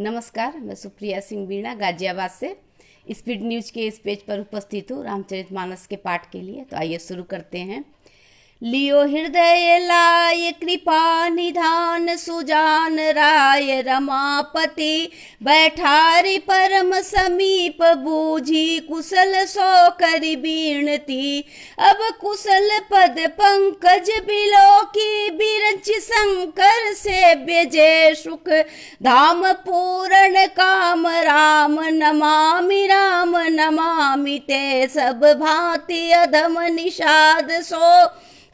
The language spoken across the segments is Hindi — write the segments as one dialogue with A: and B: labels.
A: नमस्कार, मैं सुप्रिया सिंह बीणा गाजियाबाद से स्पीड न्यूज के इस पेज पर उपस्थित हूँ रामचरितमानस के पाठ के लिए। तो आइए शुरू करते हैं। लियो हृदय लाय कृपा निधान सुजान राय रमापति बैठारी परम समीप बूझी कुशल सो करी बीणती। अब कुशल पद पंकज बिलो की बिरंच शंकर सेव्य जय सुख धाम पूर्ण काम राम नमामि ते सब भांति अधम निषाद सो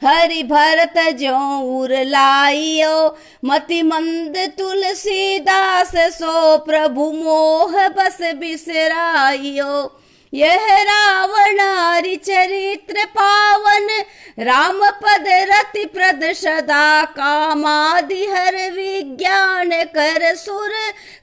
A: हरि भरत जो उर लाइयो मति मंद तुलसीदास सो प्रभु मोह बस बिसराइयो। यह रावणारि चरित्र पावन राम पद रति प्रद सदा कामादि हर विज्ञान कर सुर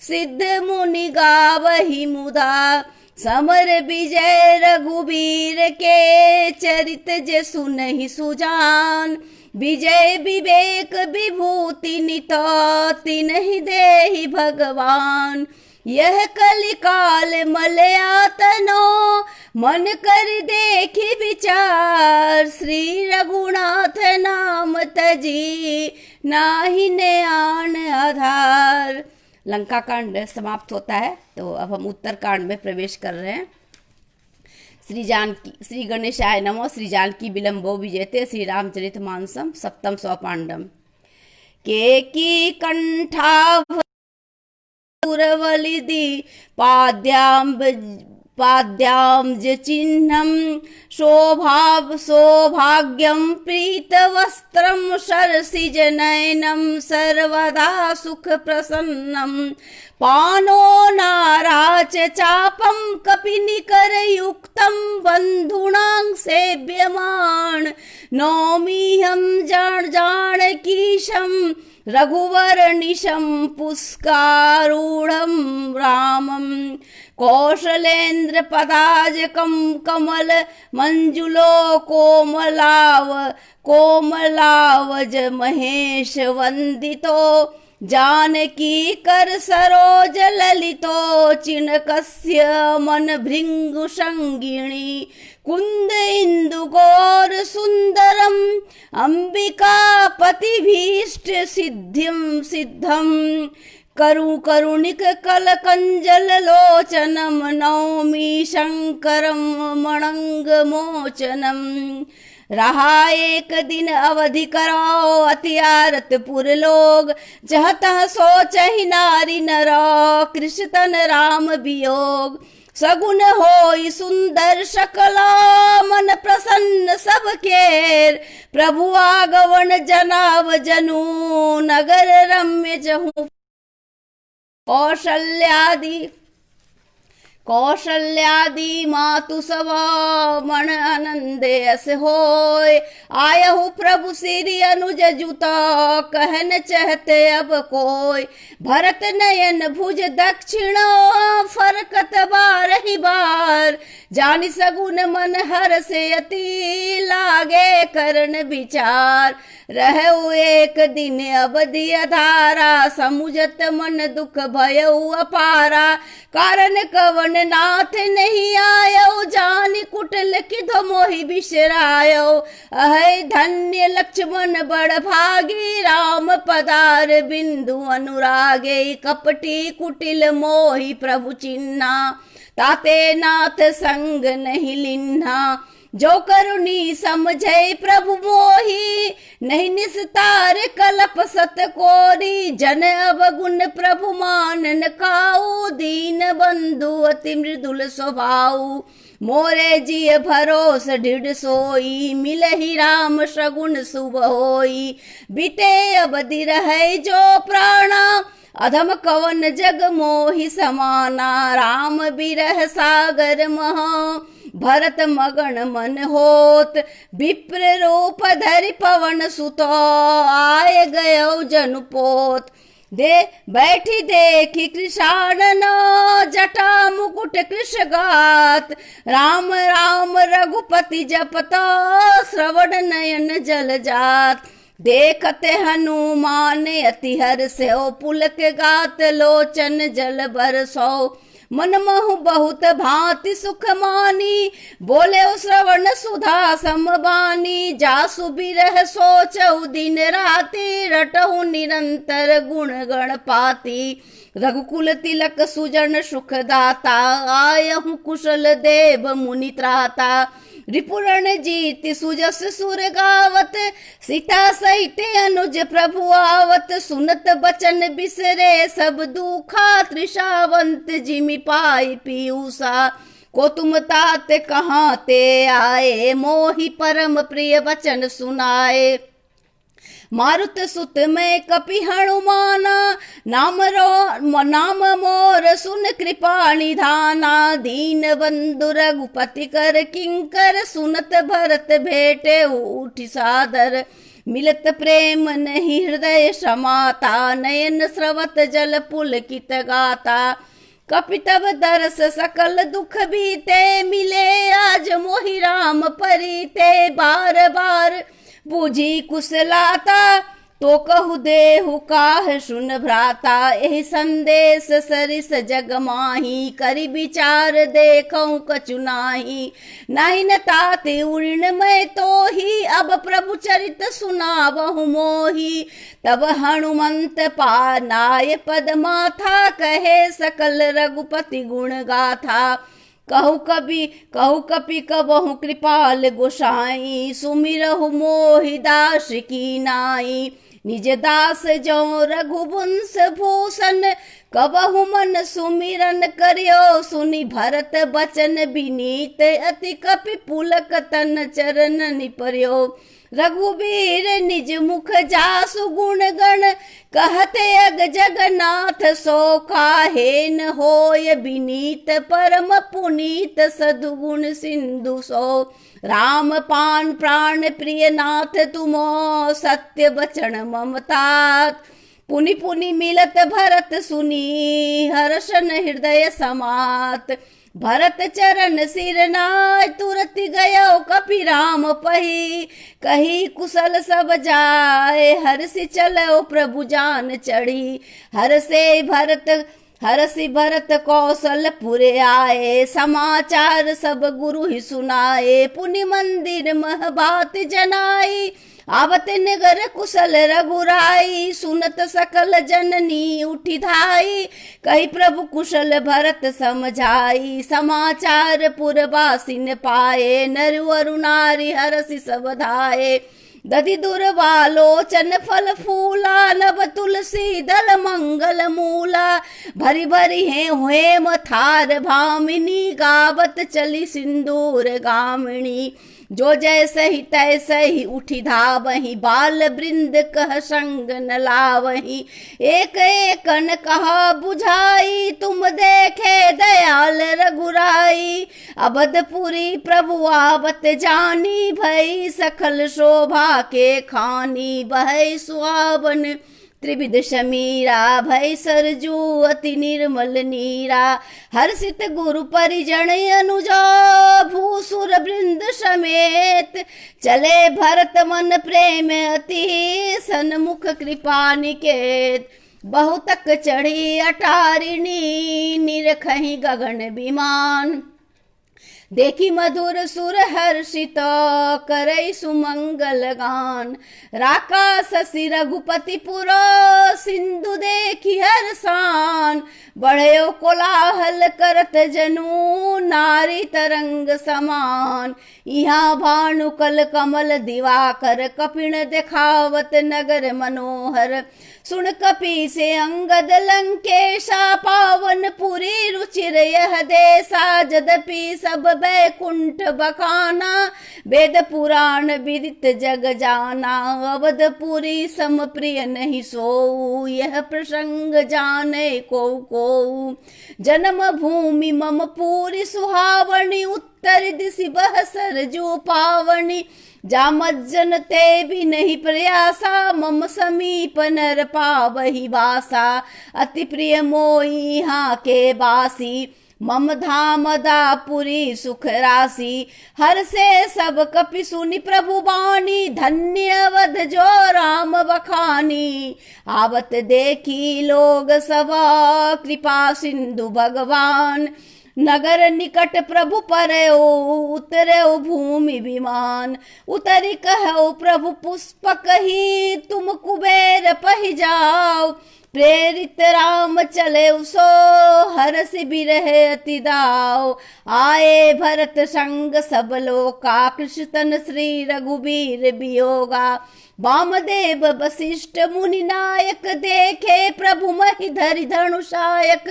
A: सिद्ध मुनि गावहि मुदा। समर विजय रघुबीर के चरित जे सुनहि सुजान विजय विवेक विभूति नितो तिन्हि देहि भगवान। यह कलिकाल मलयातनो मन कर देखी विचार श्री रघुनाथ नाम तजी नाहि ने आन आधार। लंका कांड समाप्त होता है। तो अब हम उत्तर कांड में प्रवेश कर रहे हैं। श्री गणेशाय नमो श्री जानकी विलंबो विजयते श्री रामचरितमानसम सप्तम सोपांडम। केकी कंठावलिदी पाद्यांज चिह्नं सौभाग्यं प्रीतवस्त्रं सरसिज नयनं सर्वदा सुख प्रसन्नं। पानो नाराच चापं कपिनिकरयुक्तं बन्धूनां सेव्यमाण। नौमिहं जानकीशं रघुवरनिशं पुष्कारूढं रामं। कौशलेन्द्र पदाजकं कमल मंजुलो कोमलावज महेश वंदितो। जानकी कर सरोज ललितो चिनकस्य मन भृंगु संगिणी। कुंद इंदु गौर सुंदरम अंबिका पतिभीष्ट सिद्धम। करुणिक कलकंजल लोचनम नौमि शंकरम मणंग मोचनम। रहा एक दिन अवधि कराओ अति आरतपुर लोग जह तह सोचहि नारी नरो कृष्णतन राम वियोग। सगुन होई सुंदर सकला मन प्रसन्न सब केर। प्रभु आगवन जनाव जनु नगर रम्य जहु। कौशल्यादि मातु सब मन आनंदे अस होय। आयहु प्रभु श्री अनुज जुत कहन चहते अब कोय। भरत नयन भुज दक्षिण फरकत बारहि बार। जानि सगुन मन हर से अति लागे करण विचार। रहु एक दिन अवधि अधारा समुझत मन दुख भयउ अपारा। कारण कवन नाथ नहीं आयो जानि कुटिल किधो मोहि बिसरायो। अहै धन्य लक्ष्मण बड़ भागी राम पदार बिंदु अनुरागे। कपटी कुटिल मोहि प्रभु चिन्हा ताते नाथ संग नहीं लिन्हा। जो करुणी समझे प्रभु मोहि नहीं निस्तार कलप सत कोरी। जन अवगुण प्रभु मानन काऊ दीन बंधु अति मृदुल स्वभाव। मोरे जिय भरोस ढिढ़ सोई मिलहि राम सगुण शुभ होई। बीते अवधि रहे जो प्राणा अधम कवन जग मोहि समाना। राम बिरह सागर महा भरत मगन मन होत। विप्र रूप धरि पवन सुतो आय गयो जनुपोत। दे बैठी देखी कृषाणन जटा मुकुट कृष गात। राम राम रघुपति जपत श्रवण नयन जल जात। देखते हनुमान अति हर्ष हो, पुलक गात लोचन जल बरसो। मन मोह बहुत भांति सुख मानी, बोले श्रवण सुधा समबानी। जासु बिरह सोचऊ दिन राति, रटहु निरंतर गुण गण पाती। रघुकुल तिलक सुजन सुख दाता, आयहु कुशल देव मुनि त्राता। रिपुरण जीति सुजस सुर गावत, सीता सहित अनुज प्रभु आवत। सुनत बचन बिसरे सब दुखा, तृषावंत जिमि पाई पीयूषा। को तुम तात कहाँ ते आए, मोहि परम प्रिय वचन सुनाए। मारुत सुत में कपि हनुमाना, नाम मोर सुन कृपा निधाना। दीन बंधु रघुपति कर किंकर, सुनत भरत भेटे उठि सादर। मिलत प्रेम नहीं हृदय समाता, नयन स्रवत जल पुलकित गाता। कपि तब दरस सकल दुख बीते, मिले आज मोहि राम परिते। बार बार बूझी कुशलाता, तो कहु देहु काह सुन भ्राता। एहि संदेश सरिस जग माही, करि विचार देखऊं कछु नाही। नहीं न ताते उड़न मैं तो ही, अब प्रभु चरित सुनावहु मोही। तब हनुमंत पानाय पद माथा, कहे सकल रघुपति गुण गाथा। कहु कपि कबहु कृपाल गोसाई, सुमिरहु मोहि दास की नाई। निज दास जो रघुवंश भूषण, कबहु मन सुमिरन करियो। सुनि भरत बचन विनीत, अति कपि पुलक तन चरण निपर्यो। रघुबीर निज मुख जासु गुण गण, कहते अग जगन्नाथ सो काहे न होय विनीत। परम पुनीत सद्गुण सिंधु सो, राम पान प्राण प्रिय नाथ तुमो। सत्य बचन ममतात, पुनि पुनि मिलत भरत सुनी। हर्षन हृदय समात, भरत चरण सिर नाय। तुरत गयो कपि राम पही, कही कुशल सब जाए। हर्षि चलो प्रभु जान चढ़ी, हर्षि भरत कौशलपुर आए। समाचार सब गुरु ही सुनाए, पुनि मंदिर मह बात जनाई। आवत नगर कुशल रघुराई, सुनत सकल जननी उठी धाई। कही प्रभु कुशल भरत समझाई, समाचार पुरवासिन पाए। नर अरु नारी हरसि सब धाये, दधि दुर्वालोचन फल फूला। नव तुलसी दल मंगल मूला, भरी भरी है हुए मथार भामिनी। गावत चली सिंदूर गामिणी, जो जैसे ही तैसे ही उठी धावही। बाल वृंद कह संग न लावही, एक एक न कहा बुझाई। तुम देखे दयाल रघुराई, अबधपुरी प्रभु आवत जानी। भई सकल शोभा के खानी, बहै सुहावन त्रिविध शमीरा। भय सरजू अति निर्मल नीरा, हर्षित गुरु परिजन अनुजा। भूसुर वृंद समेत, चले भरत मन प्रेम अति। सन्मुख कृपा निकेत, बहुतक चढ़ी अटारिणी। निरखहि गगन विमान, देखी मधुर सुर हर्षित। करई सुमंगल गान, राका शशि रघुपति पुरो। सिंधु देखी हर्षान, बढ़यो कोलाहल करत जनु। नारी तरंग समान, यहाँ भानु कल कमल दिवाकर। कपिन देखावत नगर मनोहर, सुन कपि से अंगद लंकेशा। पावन पुरी रुचिर यह देसा, जदपि सब बैकुंठ बखाना। वेद पुराण विदित जग जाना, अवधपुरी सम प्रिय नहीं सोऊ। यह प्रसंग जाने को जन्म भूमि मम पूरी सुहावनी। उत्तर दिशि बह सरजू पावनी, जामज्जन ते भी नहीं प्रयासा। मम समीप नर पावहि वासा, अति प्रिय मोई यहाँ के बासी। मम धाम दापुरी सुख राशि, हर से सब कपि सुनि प्रभु बानी, धन्य वध जो राम बखानी। आवत देखी लोग सब कृपा सिंधु भगवान, नगर निकट प्रभु परयो उतरे भूमि विमान। उतरी कहो प्रभु पुष्पक ही, तुम कुबेर पहि जाओ, प्रेरित राम चले उसो, हरस बिरह अति दाओ। आए भरत संग सब लोका, कृष्ण श्री रघुबीर बियोगा। वामदेव वशिष्ठ मुनि नायक, देखे प्रभु महि धरि धनुषायक।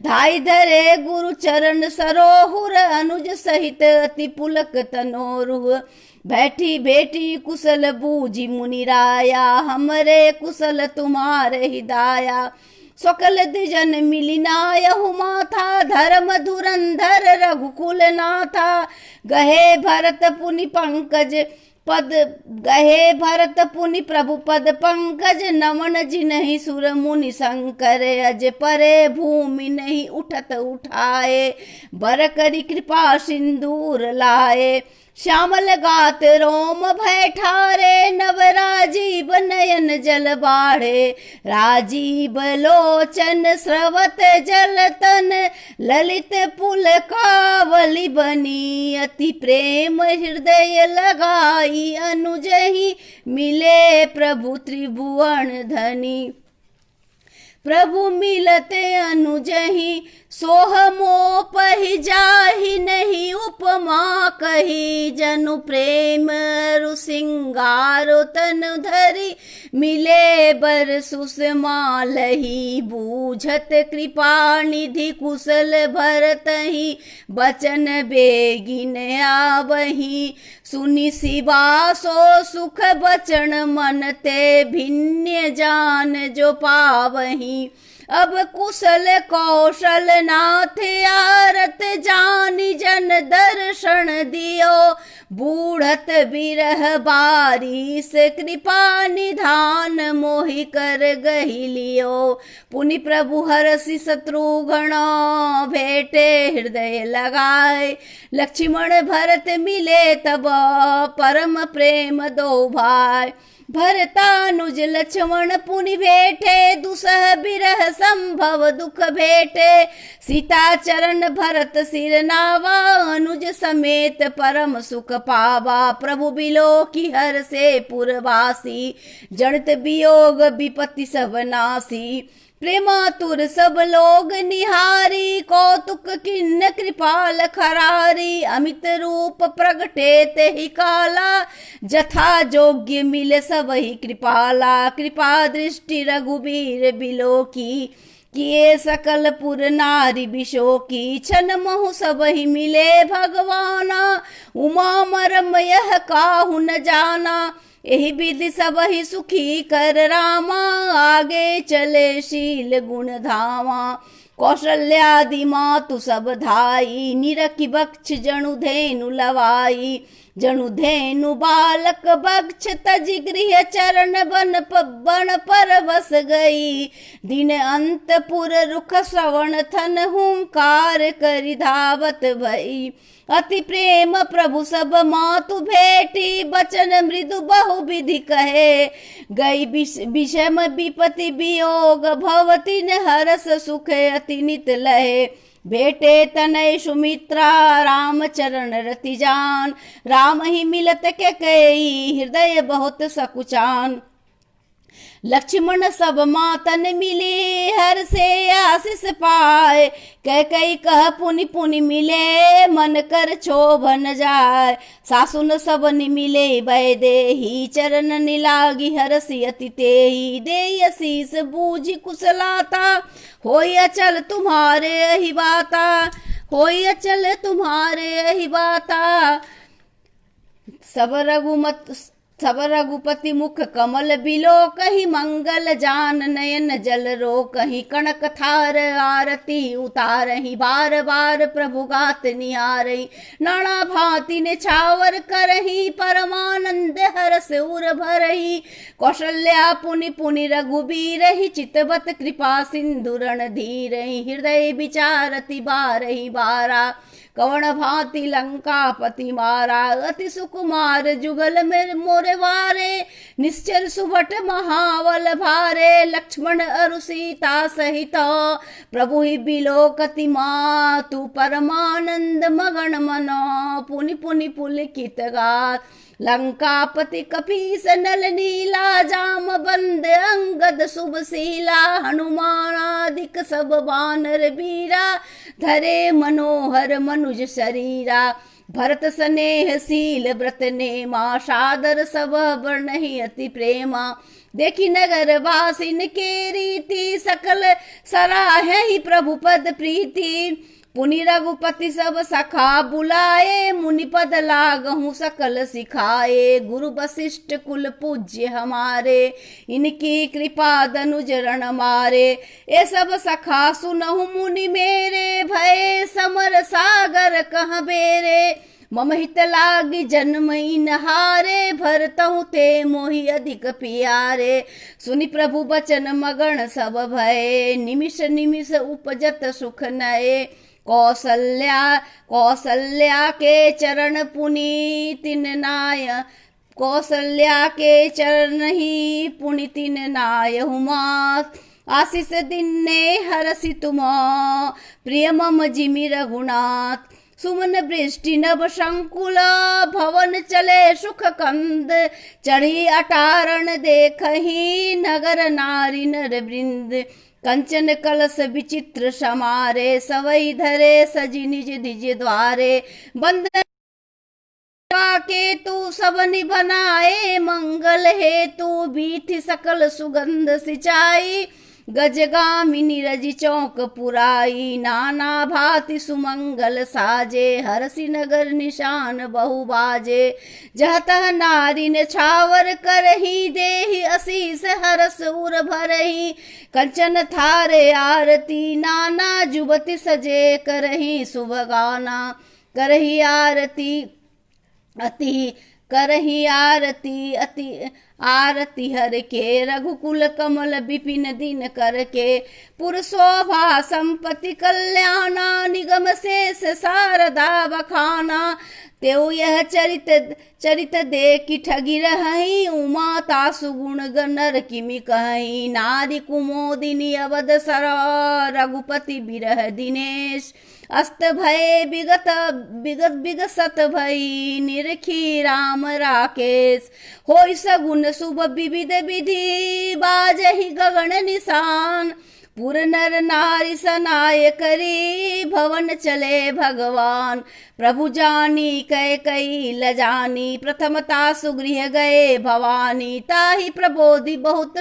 A: धाई धरे गुरु चरण सरोहुर, अनुज सहित अति पुलक तनोरुह। बैठी बेटी कुशल बूझी मुनि राया, हमरे कुशल तुम्हारे हिदाया। सकल द्विजन मिलिनायहु माथा, धर्म धुरंधर रघुकुल नाथा। गहे भरत पुनि पंकज पद, गहे भरत पुनि प्रभु पद पंकज। नमन जिन्हि सुर मुनि शंकर, अज परे भूमि नहीं उठत उठाए। बर करी कृपा सिंदूर लाए, श्यामल गात रोम भय ठारे। नव राजीव नयन जल बाढ़े, राजीव लोचन स्रवत जलतन। ललित पुल कावली बनी, अति प्रेम हृदय लगाई। अनुजहि मिले प्रभु त्रिभुवन धनी, प्रभु मिलते अनुजहि सोह मोह पहि जाहि नहीं। उपमा कही जनु प्रेम रु सिंगारो तनु धरी। मिले बर सुषमा लही, बूझत कृपा निधि कुशल भरतहि। बचन बेगिन आवही, सुनि शिवा सो सुख बचन मन ते। भिन्न जान जो पावही, अब कुशल कौशल नाथ आरत जानी। जन दर्शन दियो, बूढ़त बिरह बारिश। कृपा निधान मोहि कर गहि लियो। पुनि प्रभु हरषि शत्रुघ्न, भेटे हृदय लगाए। लक्ष्मण भरत मिले तब, परम प्रेम दो भाई। भरतानुज लक्ष्मण पुनि भेटे, दुसह बिरह संभव दुख भेटे। सीता चरण भरत सिर नावा, अनुज समेत परम सुख पावा। प्रभु बिलो की हर से पुरवासी, जनित वियोग विपत्ति सब नासी। प्रेमातुर सब लोग निहारी, कौतुक किन्न कृपाल खरारी। अमित रूप प्रगटे तेहि काला, जथा जोग्य मिले सबहि कृपाला। कृपा दृष्टि रघुबीर बिलो की, किए सकल पुर नारी बिशोकी। छन महु सबहि मिले भगवाना, उमा मरम यह काहु न जाना। एहि विधि सबहि सुखी कर रामा, आगे चले शील गुण धामा। कौशल्यादि मातु सब धाई, निरखि बक्ष जनु धेनु लवाई। जनु धेनु बालक बक्ष तजि गृह चरण, बन पर बस गई। दिन अंतपुर रुख श्रवण थन, हुंकार करि धावत भई। अति प्रेम प्रभु सब मातु भेटी, बचन मृदु बहु विधि कहे। गई विषम विपति वियोग, भवति न हरस सुख अति नित लहे। भेटे तनय सुमित्रा, राम चरण रति जान। राम ही मिलत के कई, हृदय बहुत सकुचान। लक्ष्मण सब मातन मिली, हर से आशीष पाए। कह कई कह पुनि पुनि मिले, मन कर क्षोभन जाय। सासुन सब मिले भय देहि, चरण निलागी हरसि अति तेहि। देहि आशीष बूझि कुशलाता, होय अचल तुम्हारे अहि बाता। होय अचल तुम्हारे अहि बाता। सब रघुमत सब रघुपति मुख कमल बिलो, कहीं मंगल जान नयन जल रो, कहीं कनक थार आरती उतारही, बार बार प्रभु गात निहारही, नाना भांति ने छावर करही, परमानंद हरस उर भरही, कौशल्या पुनि पुनि रघुबीरहि, चितवत कृपा सिंधु रण धीरहि, हृदय विचारति बारहि बारा, कवण भांति लंकापति मारा, अति सुकुमार जुगल में मोरे वारे, निश्चल सुभट महावल भारे, लक्ष्मण अरु सीता सहित, प्रभु ही बिलोकति मातु, परमानंद मगन मनो, पुनि पुनि पुलकित गात, लंकापति कपीस नल नीला, जाम बंद अंगद शुभ शीला, हनुमानादिक सब बानर बीरा, धरे मनोहर मनुज शरीरा, भरत स्नेह शील व्रत नेमा, सादर सब वर्णहि अति प्रेमा, देखी नगर वासिन के रीति, सकल सराहे प्रभु पद प्रीति, पुनि रघुपति सब सखा बुलाए, मुनि पद लागहु सकल सिखाए, गुरु वशिष्ठ कुल पूज्य हमारे, इनकी कृपा दनुज रण मारे, ये सब सखा सुनहु मुनि मेरे, भय समर सागर कह बेरे, मम हित लागी जन्म नहारे, भरतहु ते मोहि अधिक पियारे, सुनि प्रभु बचन मगन सब भय, निमिष निमिष उपजत सुख नये, कौशल्या के चरण पुनि तिन नाय, कौशल्या के चरण ही पुनि तिन नाय हुमात, आशीष दिन्ने हरसि तुम, प्रिय मम जिमि रघुनाथ, सुमन वृष्टि नभ शंकुल, भवन चले सुख कंद, चढ़ी अटारण देखही, नगर नारी नर वृंद, कंचन कलश विचित्र समारे, सवई धरे सजी निज निज द्वारे, बंदन के तू सबनि बनाए, मंगल हेतु बीथि सकल सुगंध सिंचाई, गजगामिनी रजि चौक पुराई, नाना भांति सुमंगल साजे, हरसि नगर निशान बहु बाजे, जह तह नारी ने छावर करही, देहि असीस हरस उर भरही, कंचन थारे आरती, नाना जुबति सजे करही, सुभगाना करही आरती अति, करही आरती अति, आरती हर के, रघुकुल कमल विपिन दिन कर के, पुर शोभा संपत्ति कल्याणा, निगम शेष शारदा बखाना, तेऊ यह चरित देखी ठगी रही, उमा तासु गुण नर किमि कहीं, नारी कुमोदिनी अवध सर, रघुपति बिरह दिनेश, अस्त भय विगसत भई, निरखी राम राकेश, होई सगुन शुभ विविध विधि, बाजहि गगन निशान, पुर नर नारी सनाय करी, भवन चले भगवान, प्रभु जानी कै कई लजानी, प्रथमता सुगृह गए भवानी, ताहि प्रबोधि बहुत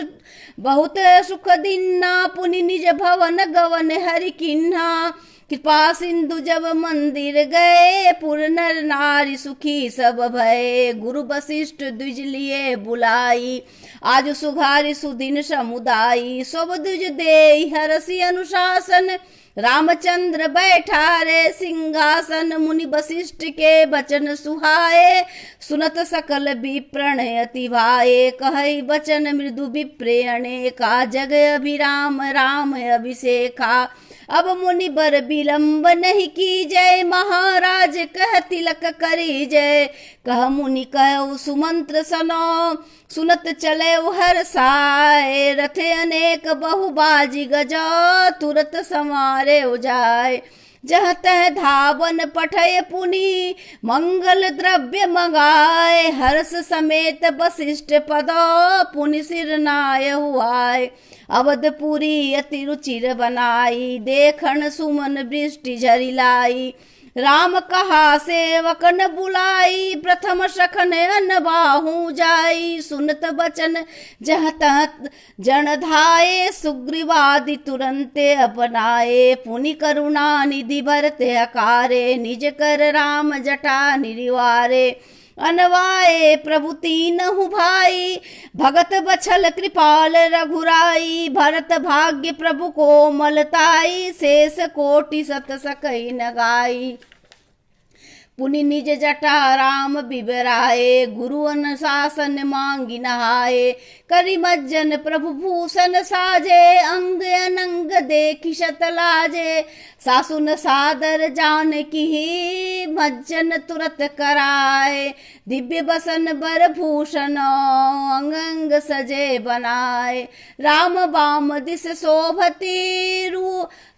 A: बहुत सुख दिन्ना, पुनि निज भवन गवन हरि किन्हा, कृपा सिंधु जब मंदिर गए, पुर नर नारी सुखी सब भय, गुरु वशिष्ठ द्विज लिए बुलाई, आज सुघारी सुदिन समुदायी, सब द्विज देई हरसि अनुशासन, रामचंद्र बैठा रे सिंहासन, मुनि वशिष्ठ के बचन सुहाए, सुनत सकल विप्रण अति भाए, कहई बचन मृदु विप्रेणे, का जग अभिराम राम अभिषेका, अब मुनि बर विलंब नहीं की जय, महाराज कह तिलक करी जय, कह मुनि कह सुमंत्र सनो, सुनत चले हर साय, रथे अनेक बहुबाजी गजा, तुरत समारे उजाय, जह तह धावन पठय पुनि, मंगल द्रव्य मंगाए, हर्ष समेत वशिष्ठ पद, पुनि सिर नाय हुआय, अवधपुरी अति रुचिर बनाई, देखन सुमन वृष्टि झरिलाई, राम कहा सेवकन बुलाई, प्रथम सखन अन बाहु जाई, सुनत बचन जह तह जन धाये, सुग्रीवादि तुरंते अपनाए, पुनि करुणा निधि भरते अकारे, निज कर राम जटा निरिवारे, अनवाए प्रभु तीनहु भाई, भगत बछल कृपाल रघुराई, भरत भाग्य प्रभु कोमलताई, शेष कोटि सत सकई न गाई। पुनि निज जटा राम बिबराए, गुरु अनुशासन मांगी नहाए, करि मज्जन प्रभु भूषण साजे, अंग अनंग देखि शत लाजे, सासुन सादर जानकी मज्जन तुरत कराए, दिव्य बसन बर भूषण अंग अंग सजे बनाए, राम बाम दिस शोभती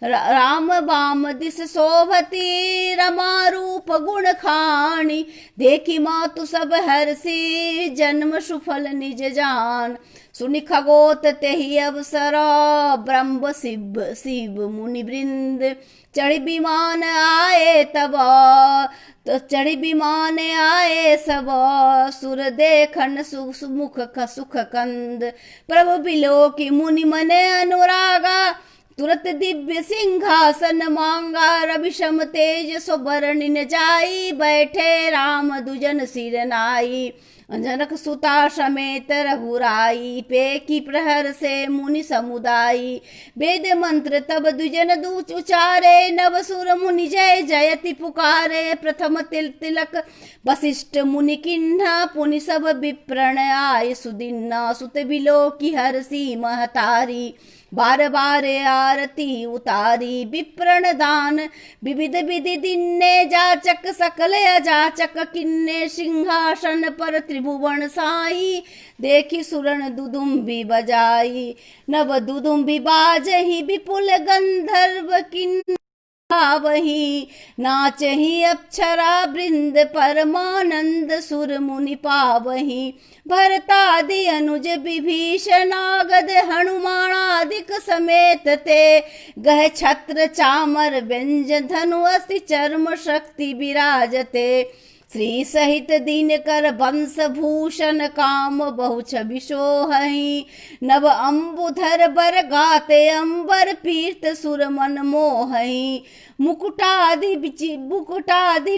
A: राम बाम दिस शोभती, रमा रूप गुण खानी, देखी मातु सब हर्षि, जन्म सुफल निज जान, सुनि खगोत तेहि अवसर, ब्रह्म शिव मुनि वृंद, चढ़ी विमान आए तब, तो चढ़ी विमान आए सब, सुर देखन सुमुख सुख कंद, प्रभु बिलो की मुनि मने अनुरागा, तुरत दिव्य सिंहासन मांगा, रविशम तेज सुबरन जाई, बैठे राम दुजन सिर नाई, जनक सुता समेत रघुराई, पेकी प्रहर से मुनि समुदायी, वेद मंत्र तब दुजन दूच उचारे, नव सुर मुनि जय जयति पुकारे, प्रथम तिलक वशिष्ठ मुनि किन्हा, पुनि सब विप्रण आय सुदिन्ना, सुत बिलो की हर्षि महतारी, बार बार आरती उतारी, विप्रण दान विविध विधि दिन्ने, जाचक सकल अजाचक किन्ने, सिंहासन पर त्रिभुवन साई, देखी सुरन दुदुम्बी बजाई, नव दुदुम्बी बाजही विपुल गंधर्व किन्न वही, नाचही अप्सरा वृंद परमानंद, सुर मुनि पावही, भरतादि अनुज विभीषणागद, हनुमानादिक समेत ते, गह छत्र चामर व्यंजन धनु अस्ति चर्म शक्ति विराजते, श्री सहित दीन कर वंश भूषण, काम बहु छवि सोहहि, नव अम्बुधर बर गाते अंबर, पीर्त सुर मन मोहहि, मुकुटादि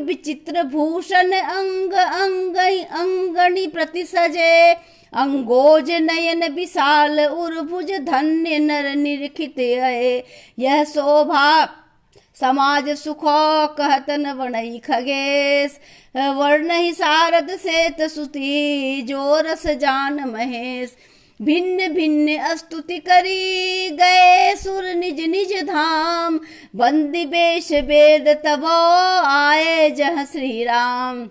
A: विचित्र भूषण, अंग अंगणी प्रति सजे, अंगोज नयन विशाल उर्भुज, धन्य नर निरखित अये, यह शोभा समाज सुख कहतन वर्णई खगेश, वर्णहि सारद सेत सुति, जो रस जान महेश, भिन्न भिन्न स्तुति करी, गए सुर निज निज धाम, बंदी बेश वेद तब आए जह श्री राम,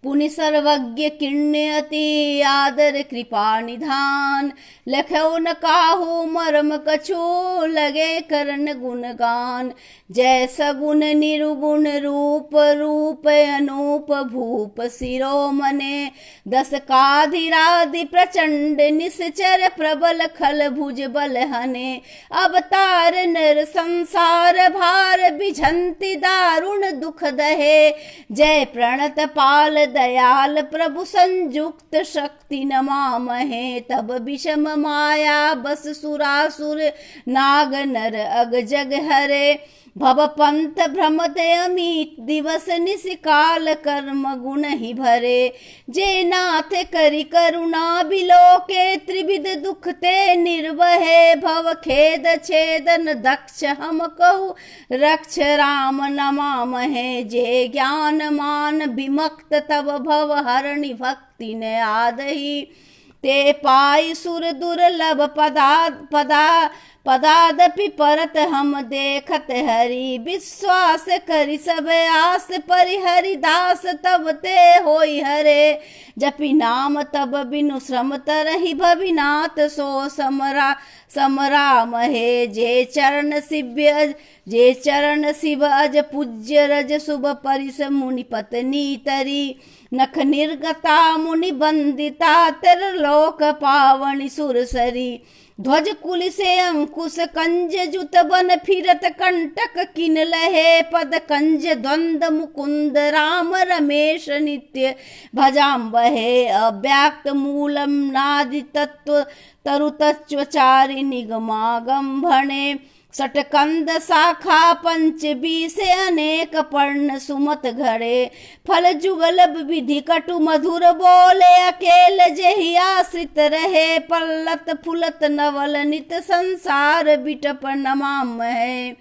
A: पुनि सर्वज्ञ किण्य अति आदर कृपा निधान, लखौ न काहू मरम कछु, लगे करन गुणगान, जय सगुण निरुगुण रूप, रूप अनूप भूप शिरोमणे, दस काधिरादि प्रचंड निश्चर, प्रबल खल भुज बल हने, अवतार नर संसार भार, बिझंति दारुण दुख दहे, जय प्रणत पाल दयाल प्रभु, संयुक्त शक्ति नमामहे, तब विषम माया बस सुरासुर, नाग नर अग जग हरे, भव पंथ भ्रमत अमित दिवस निशिकाल, कर्म गुण ही भरे, जे नाथ करि करुणा बिलोके, त्रिविध दुख ते निर्वहे, भव खेद छेदन दक्ष हम कहु, रक्ष राम नमामहे, जे ज्ञान मान विमुक्त तब भव हरणि भक्ति ने आदहि, ते पाई सुर दुर्लभ पदादपि परत हम देखत हरि, विश्वास करि सब आस परिहरि, दास तब ते होई हरे, जपि नाम तब बिनु श्रम तरहि, भविनाथ सो समरामहे, जे चरण शिव अज पूज्य रज शुभ परिस, मुनि पत्नी तरी, नख निर्गता मुनि बंदिता, तिर लोक पावनि सुरसरी, ध्वज कुल से अंकुश कंज जुत बन फिरत, कंटक किन लहे पद कंज, द्वंद मुकुंद राम रमेश नित्य भजाम्बहे, अव्याक्त मूलम नादि तत्व तरु तत्वचारि निगमागम भणे, षटकंद शाखा पंच बीस अनेक पर्ण सुमत घड़े, फल जुगल विधि कटु मधुर बोले, अकेल जेहि आश्रित रहे, पल्लत फुलत नवल नित संसार बिटप नमाम है।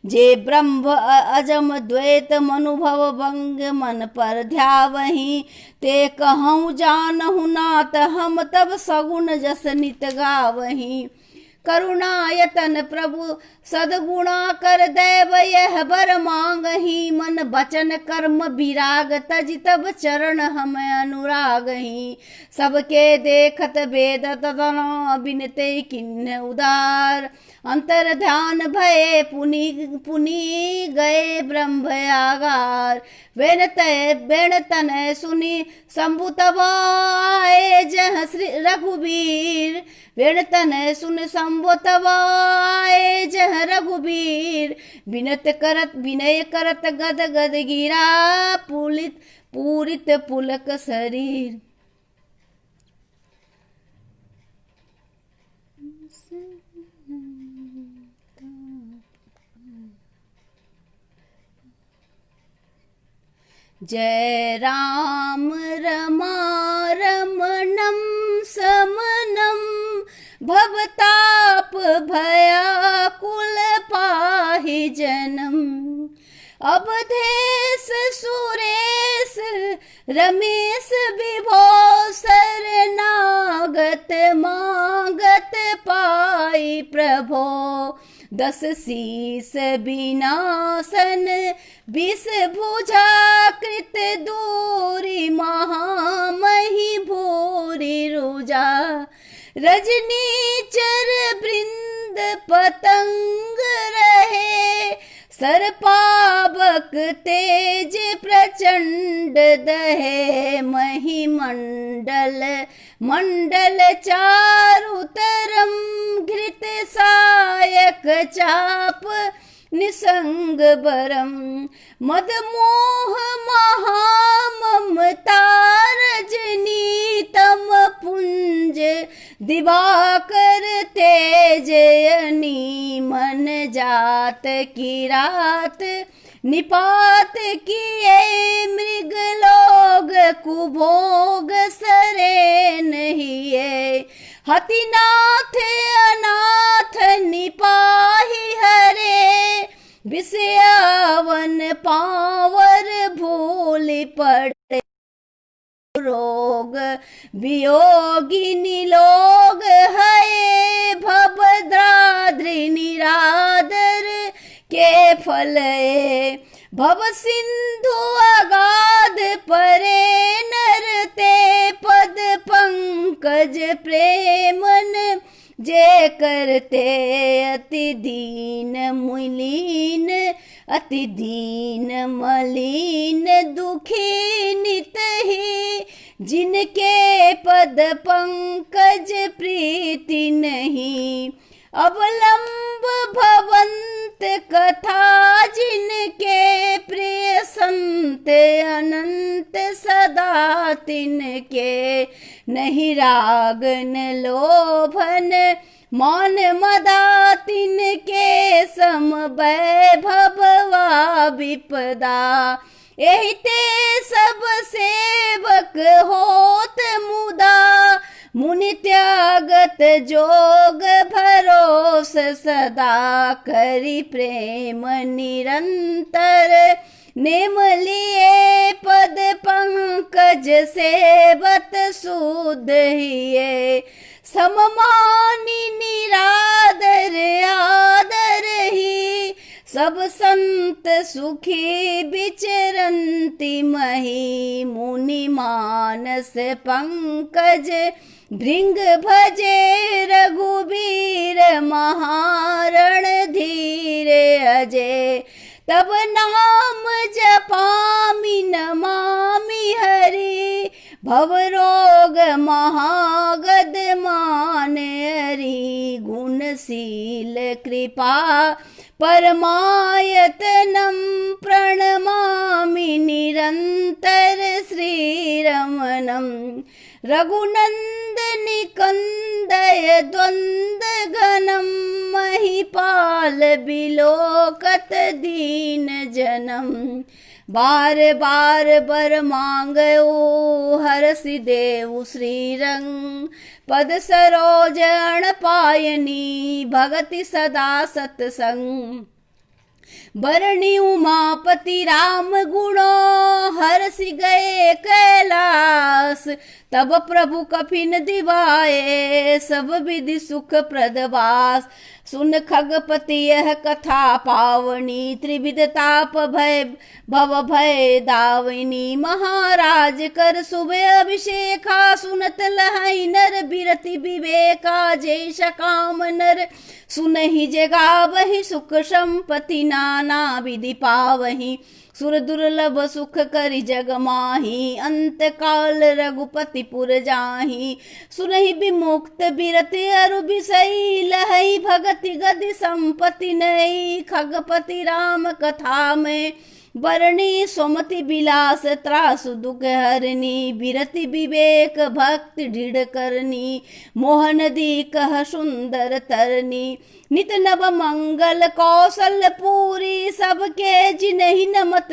A: जे ब्रह्म अजम द्वैत मनुभव भंग मन पर ध्यावहीं, ते कहूँ जानहु नाथ हम तब सगुण जस नित गावहीं। करुणायतन प्रभु सदगुणा कर दैव यह बर मांगही, मन वचन कर्म विराग तज तब चरण हम अनुरागही। सबके देखत वेद तदना बिनते किन्न उदार, अंतर ध्यान भये पुनि गए ब्रह्म आगार। वेण तन सुनी शंभु तब आए जह श्री रघुबीर, वेण तन सुन शंभु तब आए जह रघुबीर। विनय करत गद गद गिरा, पूरित पुलक शरीर। जय राम रमणं समनं, भवताप भयाकुल पाहि जनम। अवधेश सुरेश रमेश विभो, शरणागत मागत पाई प्रभो। 10 शीस विनाशन 20 भुजा कृत दूरी, महामहि भूरि रुजा। रजनीचर बृंद पतंग रहे, सर्पावक तेज प्रचंड दहे। मंडल चारु तरम, घृत सायक चाप निसंग बरम। मद मोह महाममता रजनी, तम पुंज दिवाकर तेजयनी। मन जात की रात निपात किए, मृग लोग कुभोग सरे नहीं। हतिनाथ अनाथ निपाहि हरे, विषयावन पावर भूल पड़े। रोग वियोगिनी लोग है, भवद्राद्रि निरादर के फल। भव सिंधु अगाध परे, नरते पद पंकज प्रेमन जे करते। अति दीन मुलीन अति दीन मलिन, दुखी नित ही जिनके पद पंकज प्रीति नहीं। अवलंब भवंत कथा जिनके, प्रिय संत अनंत सदा तिनके। नहीं राग न लोभन मान मदा, तिनके सम वैभवा विपदा। एहिते सब सेवक होत मुदा, मुनि त्यागत जोग भरोस सदा। करि प्रेम निरंतर नेम लिए, पद पंकज सेवत शुद्ध हिये। सममानी निरादर आदर ही, सब संत सुखी विचरंति मही। मुनि मानस पंकज भृंग भजे, रघुबीर महारण धीर अजय। तब नाम जपामि नमामि हरि, भवरोग महागद मान हरि। गुणशील कृपा परमायतनं प्रणमामि निरन्तर श्रीरमणं रघुनन्दनिकन्दय द्वन्द्वघनं महिपाल बिलोकत दीनजनं बार बार बर मांगो हरसि देव श्रीरंग पद सरोज अणपायनी भगति सदा सत्संग बरणी उमापति राम गुणो हरसि गए कैलास तब प्रभु कफिन दिवाए सब विधि सुख प्रदवास सुन खगपति यह कथा पावनी त्रिविध ताप भय भव भय दाविनी महाराज कर सुबह अभिषेका सुनत लहई नर बिरति विवेका जैश काम नर सुनहि जगा वही सुख संपत्ति नाना विधि पावही सुर दुर्लभ सुख करि जग माही अंत काल रघुपति पुर जाही सुनहि विमुक्त बिरति अरु बिसई लहई भगति गति संपत्ति नई खगपति राम कथा में बरणी सुमति बिलास त्रासु दुख हरनी बिरति विवेक भक्ति दृढ़ करनी मोहन दी कह सुंदर तरनी नित नव मंगल कौशल पूरी सबके जिनहि नमत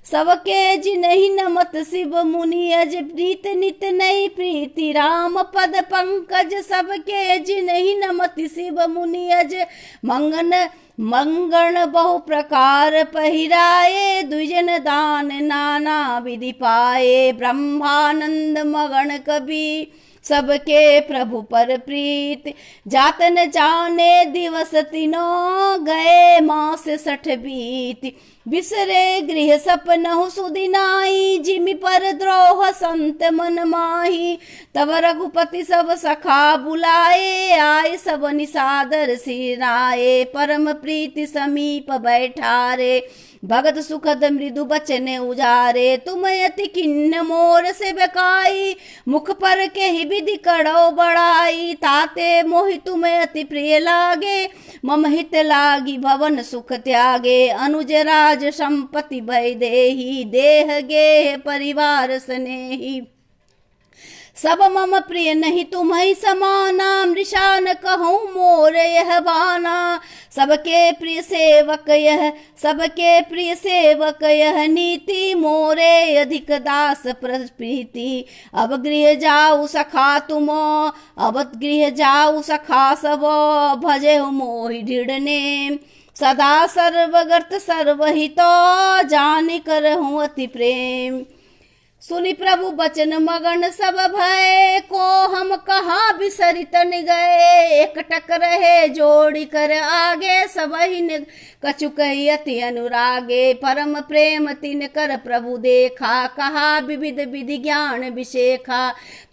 A: सबके जिनहि नमत शिव मुनि अज प्रीत नित नई प्रीति राम पद पंकज सबके जिनहि नमति शिव मुनि अज मंगन बहु प्रकार पहिराए द्विजन दान नाना विधि पाए ब्रह्मानंद मगन कवि सबके प्रभु पर प्रीत जातन जाने दिवस तिनो गए मास 60 बीत बिसरे गृह सपनहु सुदिनाई जिमि पर द्रोह संत मन माही तब रघुपति सब सखा बुलाए आए सब निसादर सिराए परम प्रीति समीप बैठारे भगत सुखद मृदु बचन उजारे तुम अति किन्न मोर से बकाई मुख पर के ही विधि कड़ो बड़ाई ताते मोहि तुम्हें अति प्रिय लागे मम हित लागी भवन सुख त्यागे अनुज राज संपत्ति भय देही देह गेह परिवार स्नेही सब मम प्रिय नहीं तुम्हि समाना मृषा न कहूँ मोर यह बाना सबके प्रिय सेवक यह सबके प्रिय सेवक यह नीति मोरे अधिक दास प्रीति अब गृह जाऊ सखा तुमो अब गृह जाऊ सखा सब भजे मोहि दृढ़ने सदा सर्वगर्त सर्वहितो जान करहूँ अति प्रेम सुनि प्रभु बचन मगन सब भय को हम कहाँ बिसरितन गए एकटक रहे जोड़ी कर आगे सब ही कछु कही अति अनुरागे परम प्रेम तिन कर प्रभु देखा कहा विविध विधि ज्ञान विशेखा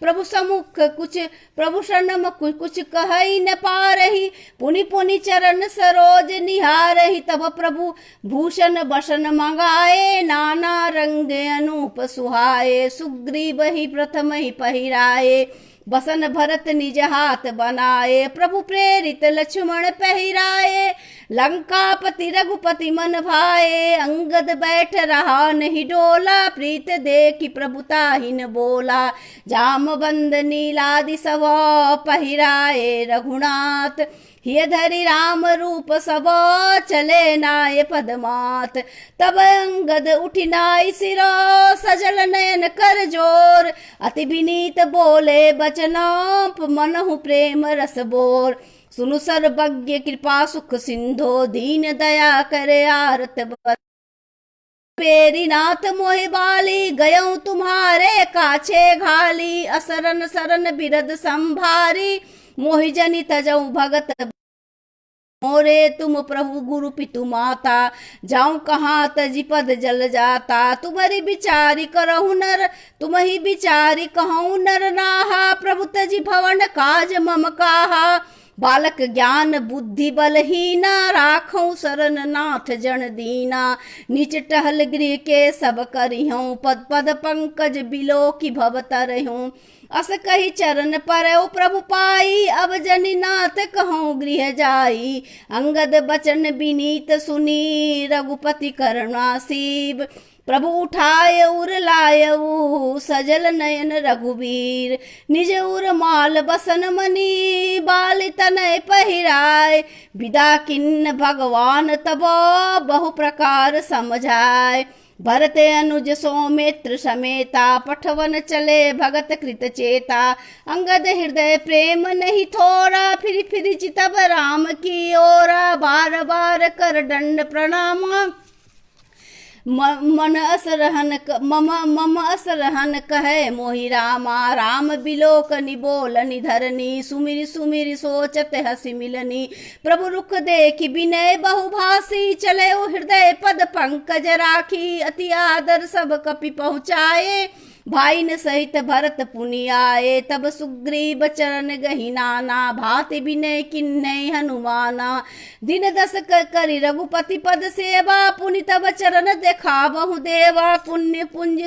A: प्रभु समुख कुछ प्रभु शरणम कुछ कही न पा रही पुनि पुनि चरण सरोज निहारही तब प्रभु भूषण बसन मंगाए नाना रंग अनूप सुहाए सुग्रीव ही प्रथम ही पहिराए बसन भरत निज हाथ बनाए प्रभु प्रेरित लक्ष्मण पहिराए लंकापति रघुपति मन भाए अंगद बैठ रहा नहीं डोला प्रीत देखी प्रभुता ही न बोला जामवंद नीलादि सब पहिराए रघुनाथ हिय धरि राम रूप सब चले नाय पदमात तब अंगद उठी नाय सिरो सजल नयन कर जोर अति विनीत बोले बचनों मनहु प्रेम रस बोर सुनु सर्वज्ञ कृपा सुख सिंधो दीन दया करे आरत पेरी नाथ मोहि बाली गयऊं तुम्हारे काछे घाली असरन सरन बिरद संभारी मोहि जनि तजऊ भगत मोरे तुम प्रभु गुरु पितु माता जाऊं कहाँ तजी पद जल जाता तुम्हारी बिचारी करहु नर तुम ही बिचारी कहूँ नर नाहा प्रभु तजी भवन काज मम काहा बालक ज्ञान बुद्धि बलहीना राखऊं शरण नाथ जन दीना नीच टहल गृह के सब करिहूं पद पद पंकज बिलो की भवतर हूँ अस कही चरण पर प्रभु पाई, अब जनि नाथ कहूँ गृह जाई। अंगद बचन विनीत सुनी, रघुपति करुणासीब। प्रभु उठाय उर लायऊ, सजल नयन रघुवीर। निज उर माल बसन मनी, बाल तनय पहिराय। विदा किन्न भगवान तब, बहु प्रकार समझाय। भरत अनुज सौमित्र समेता, पठवन चले भगत कृत चेता। अंगद हृदय प्रेम नहीं थोरा, फिर फिर चितब राम की ओरा। बार बार कर दंड प्रणाम, मम असरहन कहे मोहि रामा। राम बिलोक निबोल निधरनी, सुमिर सुमिर सोचत हसी मिलनी। प्रभु रुख देखि विनय बहुभाषी, चले हृदय पद पंकज राखी। अति आदर सब कपि पहुँचाए, भाई न सहित भरत पुनि आए। तब सुग्रीव चरण गहि नाना, भाति विनय किन्नय हनुमाना। दिन 10 करि रघुपति पद सेवा, पुनि तब चरण देखावहु देवा। पुण्य पुंज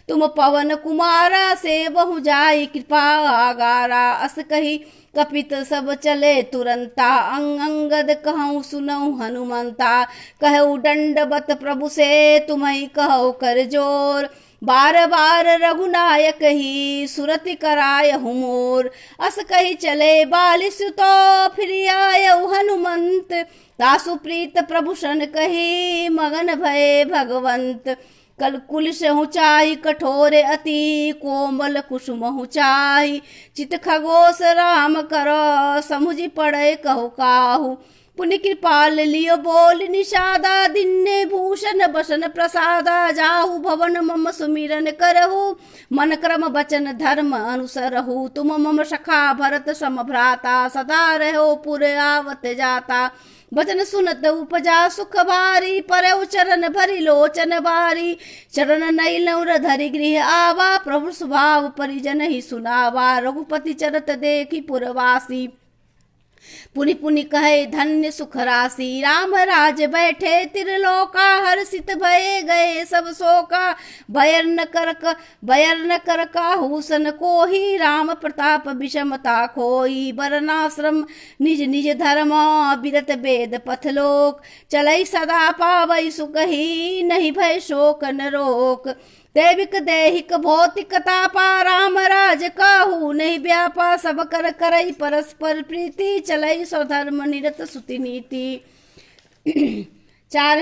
A: तुम पवन कुमारा, से बहु जाय कृपा आगारा। अस कही कपित सब चले तुरंता, अंगद कहूँ सुनऊ हनुमंता। कहू दंडवत प्रभु से, तुम्हें कहू कर जोर। बार बार रघुनायक ही, सुरति कराय हुमोर। अस कही चले बालिस तो, फिर आय हनुमंत। तासु प्रीत प्रभुषण कही, मगन भय भगवंत। कल कुलिश ऊंचाई कठोरे अति, कोमल कुसुम ऊंचाई। चित खगोश राम करो, समुझ पड़े कहु काहू। पुण्य कृपाल लियो बोल निषादा, दिन्ने भूषण बसन प्रसादा। जाहु भवन मम सुमिरन करहु, मन क्रम बचन धर्म अनुसरहु। तुम मम सखा भरत सम भ्राता, सदा रहो पुर आवत जाता। वचन सुनत उपजा सुख भारी, परौ चरण भरि लोचन बारी। चरण नई लौर धरि गृह आवा, प्रभु स्वभाव परिजन ही सुनावा। रघुपति चरत देखी पुरवासी, पुनि पुनि कहे धन्य सुख राशि। राम राज बैठे त्रिलोका, हर्षित भये गए सब शोका। भयर न कर काहूसन कोही, राम प्रताप विषमता खोई। वरनाश्रम निज निज धर्म, विरत वेद पथलोक। चलई सदा पावई सुखही, नहीं भय शोक न रोक। दैविक दैहिक भौतिक तापा, राम राज काहू नहीं व्यापा। सब कर करई परस्पर प्रीति, चलई स्वधर्म निरत सुति नीति। चार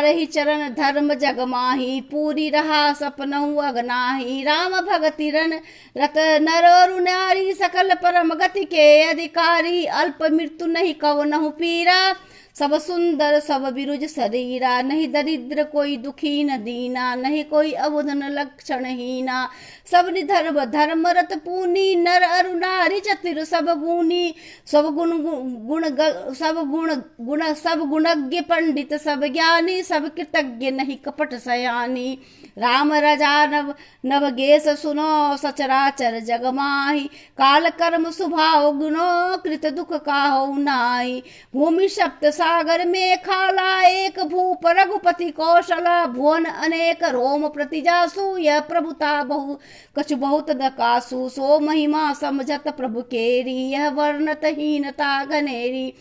A: ही चरण धर्म जग माही, पूरी रहा सपनहु अगनाही। राम भगति रन रत नर और नारी, सकल परम गति के अधिकारी। अल्प मृत्यु नहीं कवनहु पीरा, सब सुंदर सब विरुज शरीरा। नहीं दरिद्र कोई दुखी न दीना, नहीं कोई अवध न लक्षण हीना। सब निधर्म धर्मरत पूनी, नर अरु नारी चतुर सब गुणी। सब गुणज्ञ पंडित सब ज्ञानी, सब कृतज्ञ नहीं कपट सयानी। राम रजा नवगेश सुनो, सचराचर जग माही। काल कर्म स्वभाव गुणो, कृत दुख काहु नाई। भूमि सप्त सागर में खाला, एक भूप रघुपति कौशला। भुवन अनेक रोम प्रतिजासु, यह प्रभुता बहु कछु बहुत दकासु। सो महिमा समझत प्रभु केरी, यह वर्णत हीनता घनेरी।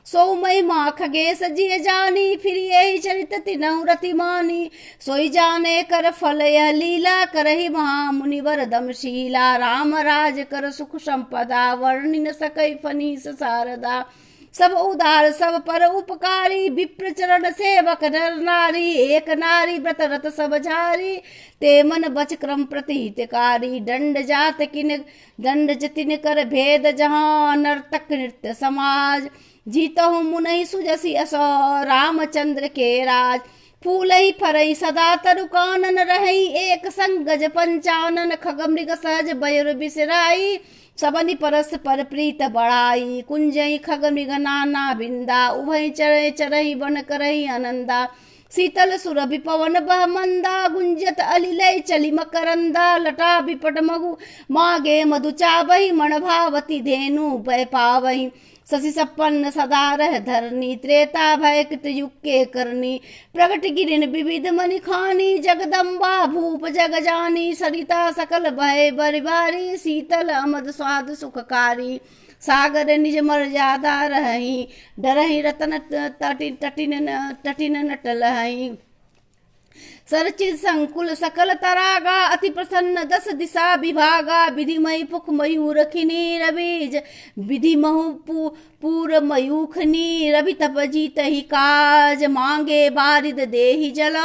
A: सो महिमा खगेश जिय जानी, फिर यही चरित तिनहु रति मानी। सोई जाने कर फल यह लीला, करहि महामुनिवर दमशीला। राम राज कर सुख संपदा, वर्णि न सकई फनीस शारदा। सब उदार सब पर उपकारी, विप्र चरण सेवक नर नारी। एक नारी व्रत रत सब झारी, ते मन बच क्रम प्रतिहितकारी। दंड जतिन कर भेद, जहाँ नर्तक नृत्य समाज। जीतहु मुनहि सुजसी असो, रामचंद्र के राज। फूलहि फरहि सदा तरु कानन रहई, एक संग गज पंचानन। खग मृग सहज बयुर बिसराई, सबनि परस्पर प्रीत बढ़ाई। कुंजई खग मृग नाना बिंदा, उभय चरहि चरहि वन करहि आनंदा। शीतल सुरभि पवन बह मंदा, गुंजत अलिलय चली मकरंदा। लटा बिपट मगु मागे मधु चावहि, मण भावती धेनु भय पावहि। शशि सपन्न सदा रह धरनी, त्रेता भय कृत युग के करनी, प्रगट गिरिन विविध मनि खानी, जगदम्बा भूप जग जानी, सरिता सकल भय बरिबारी, शीतल अमद स्वाद सुखकारी, सागर निज मर्यादा रही, डरहि रतन तटिन नट लहई, सरचित संकुल सकल तरागा, अति प्रसन्न दस दिशा विभागा, विधिमय पुख मयूर खिनी रबीज, विधि महु पूर मयूखनी, रवि तप जीत ही काज, मांगे बारिद देहि जल,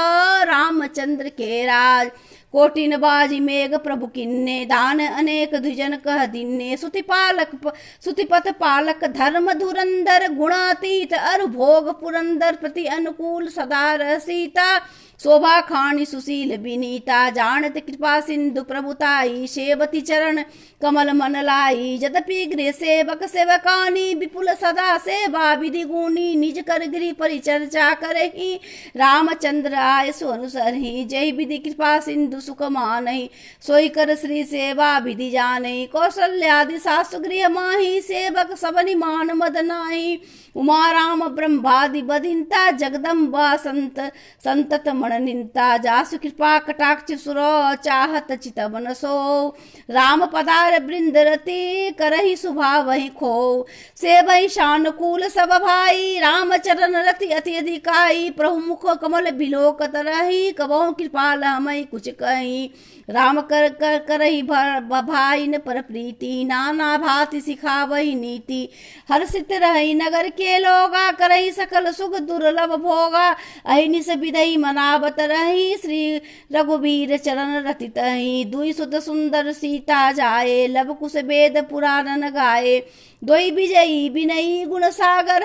A: रामचंद्र के राज, कोटिन बाजी मेघ प्रभु किन्ने, दान अनेक द्विजन कह दिन्ने, सुतिपथ पालक धर्म धुरंधर, गुणातीत अरु भोग पुरंदर, प्रति अनुकूल सदा रसीता, शोभा खानी सुशील विनीता, जानत कृपा सिंधु प्रभुताई, सेवती चरण कमल मन लाई, जदपि गृह सेवक सेवकानी, विपुल सदा सेवा विधि गुणी, निज कर गृह परिचर्चा करही, रामचंद्र आय सो अनुसरही, जय विधि कृपा सिंधु सुख मानही, सोई कर श्री सेवा विधि जानही, कौशल्यादि सासु गृह माही, सेवक सबनि मान मद नाही, उमा राम ब्रह्मादि बधिंता, जगदम्बा संतत मननिंता, जासु कृपा कटाक्ष सुर चाहत चित बनसो, राम पदार बृंद रति करहि सुभावहि खो, सेवहि शानुकूल सब भाई, राम चरण रति अति अधिकाई, प्रभु मुख कमल बिलोकत रही, कबहु कृपाल हमहि कुछ कही, राम करहि भाई न पर प्रीति, नाना भांति सिखावहि नीति, हर्षित रही नगर के लोगा, करहि सकल सुख दुर्लभ भोगा, अहिनिस विधि मनावत रही, श्री रघुवीर चरण रति तही, दुई सुत सुंदर सीता जाए, लव कुश वेद पुराण गाए, दोई विजयी विनयी गुण सागर,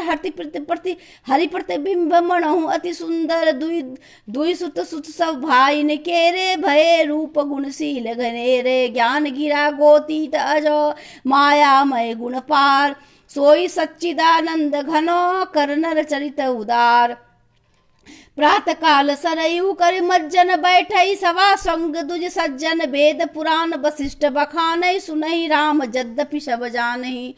A: हरि प्रतिबिंब मनहु अति सुंदर, दुई सुत सब भाई ने केरे, भये रूप गुणशील घनेरे, ज्ञान गिरा गोतीत अजो, मायामय गुण पार, सोई सच्चिदानंद घनो, कर नर चरित उदार, प्रातः काल सरयू कर मज्जन बैठई, सवा संग दुज सज्जन, वेद पुराण वशिष्ठ बखानई, सुनहि राम यद्यपि सब जानहि,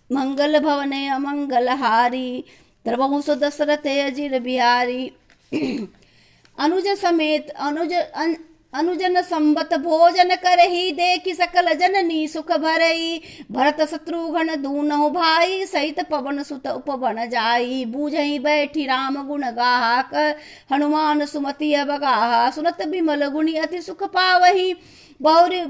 A: मंगल भवने अमंगल हारी, द्रवहु सो दशरथ अजिर बिहारी, अनुज समेत अनुजन संबत भोजन करही, देखि सकल जननी सुख भरई, भरत शत्रुघ्न दूनहु भाई, सहित पवन सुत उपवन जाई, बूझहि बैठी राम गुण गाहा, हनुमान सुमति अबगाहा, सुनत बिमल गुणी अति सुख पावही, बहुरी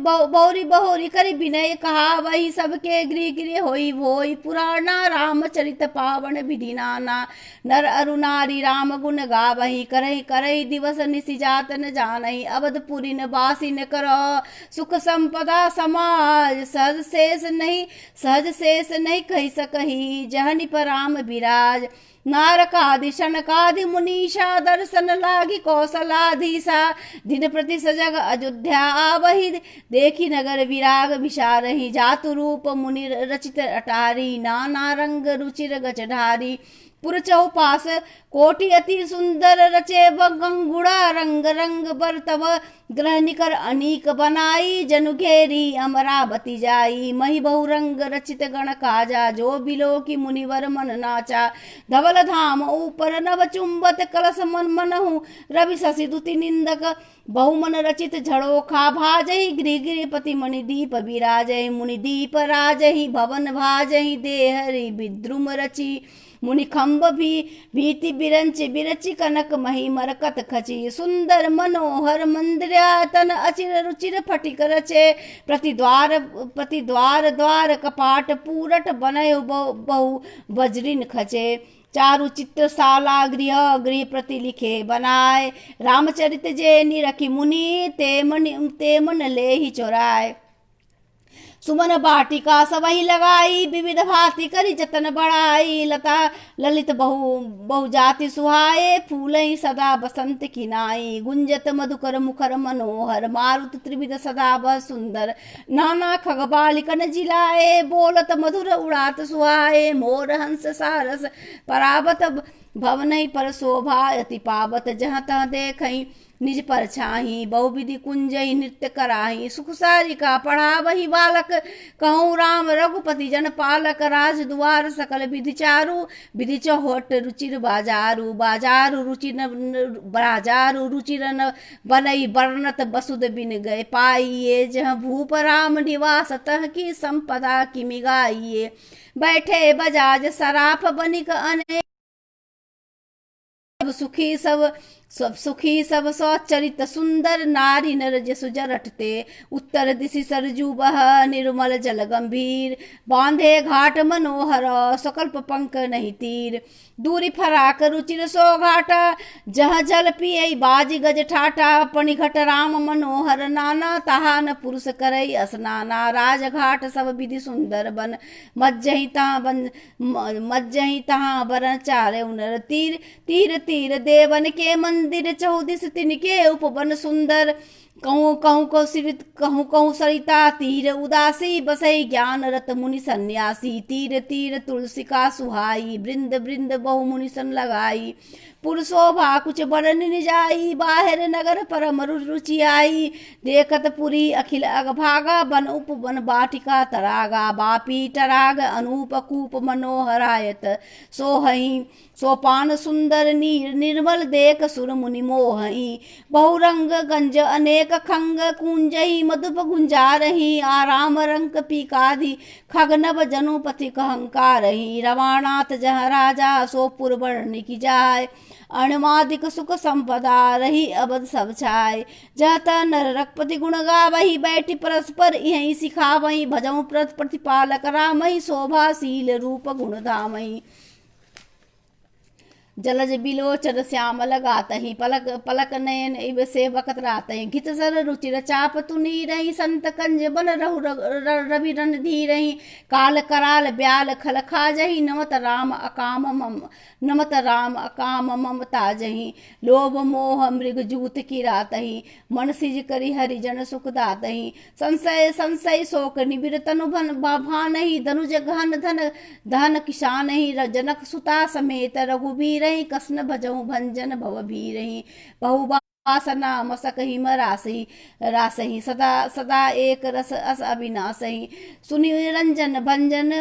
A: बहुरी कर विनय कहा, वही सबके गृह गृह होई भोई, पुराना रामचरित पावन विधि नाना, नर अरु नारी राम गुण गावही, करहि करहि दिवस निशि जात न जानहि, अवधपुरी न बासी न करो, सुख संपदा समाज, सहज शेष नहीं कही सकही, जहनि पर राम विराज, नारकादि शनकादि मुनीषा, दर्शन लागी कौशलाधीशा, दिन प्रति सजग अयोध्या आवही, देखी नगर विराग विशारही, जातु रूप मुनि रचित अटारी, नाना रंग रुचिर गचढारी, पुर चौपास कोटि अति सुंदर रचे, गंगुड़ा रंग रंग बर तब ग्रह निकर अनीक बनाई, जनु घेरी अमरावती जाई, मही बहु रंग रचित गण काजा, जो बिलो की मुनिवर मन नाचा, धवल धाम ऊपर नव चुंबत, कलश मन मनहु रवि शशि दुति निंदक, बहुमन रचित झड़ोखा भाजहि, गृह गृहपति मणिदीप विराजहि, मुनिदीप राजहि, भवन भाजहि, देहरि विद्रुम रचि, मुनि खम्ब भी भीति बिरंच बिरचि, कनक मही मरकत खची, सुंदर मनोहर मंदिरातन, अचिर रुचिर फटिक रचे, प्रति द्वार द्वार कपाट पूरट, बनय बहु वज्रिन खचे, चारु चित्रशाला गृह गृह प्रति लिखे बनाए, रामचरित जे निरखी मुनि, ते मन ले ही चोराए, सुमन बाटिका सबहि लगाई, विविध भांति करी जतन बढ़ाई, लता ललित बहु जाति सुहाए, फूलई सदा बसंत किनाई, गुंजत मधुकर मुखर मनोहर, मारुत त्रिविध सदा बह सुंदर, नाना खग बालिकन जिलाए, बोलत मधुर उड़ात सुहाए, मोर हंस सारस परावत भवनहि पर शोभा अति पावत जहाँ तह देखई निज पर छाही बहुविधि कुंजई नृत्य कराही सुख सारिका पढ़ावही बालक कहूँ राम रघुपति जन पालक राज दुआर सकल विधि चारु विधि चौहट रुचिर बाजारू बाजारू रुचि बाजारू रुचिर न बनई वर्णत बसुद बिन गए पाइये जह भूप राम निवास तह की संपदा की मिगाइये बैठे बजाज सराफ बनिक अनेक सब सुखी सब सौचरित सुंदर नारी नर जसु जरटते उत्तर दिशि सरजू बह निर्मल जल गंभीर बांधे घाट मनोहर सकल्प पंक नहीं तीर दूरी फराक रुचिर सो घाटा जह जल पिय बाज गज ठाटा पणिघट राम मनोहर नाना तहा न पुरुष करई स्नाना राजघाट सब विधि सुंदर बन मज्जहि तहाँ बरन चारे उनर तीर तीर तीर देवन के मंदिर चौदिस तिनके उपवन सुंदर कहूँ कहूँ कौशित कहूँ कहूँ सरिता तीर उदासी बसई ज्ञान रत मुनि सन्यासी तीर तीर तुलसी का सुहाई वृंद वृंद बहु मुनि सन लगाई पुरुषोभा कुछ बरन निजाई बाहर नगर पर मरु रुचि आई देखत पुरी अखिल अगभागा बन उपवन बाटिका तरागा बापी टराग अनूप कूप मनोहरायत सोहई सोपान सुंदर नीर निर्मल देख सुर मुनि मोहई बहुरंग गंज अनेक खंग कुंजई मधुप गुंजारही आराम रंग पीकाधि खगनव जनुपति कहंकारही रवानाथ जह राजा सोपुर वर्णि की जाय अणमादिक सुख संपदा रही अबद सब छाय जत नर रघुपति गुण गावही बैठी परस्पर यही सिखावही भजऊ प्रत प्रतिपालक रामही शोभाशील रूप गुण धामही जलज बिलोचन श्यामल गातहि पलक पलक नयन इव सेवकत रातहि घित सर रुचिर चाप तुनी रही संत कंज बन रहु रवि रन धीरहि काल कराल ब्याल खल खाजहि नमत राम अकाम ममता जहि लोभ मोह मृग जूत की रातहि मन सिज करि हरिजन सुख दातहि संशय संशय शोक निबिर तनु भानहि धनुज घन धन धन किसानहि जनक सुता समेत रघुबीर कृष्ण भजऊ भंजन भव भीरहि बहुबा वासना मसक हिम रासही सदा सदा एक रस अस अविनाशही सुनि रंजन भंजन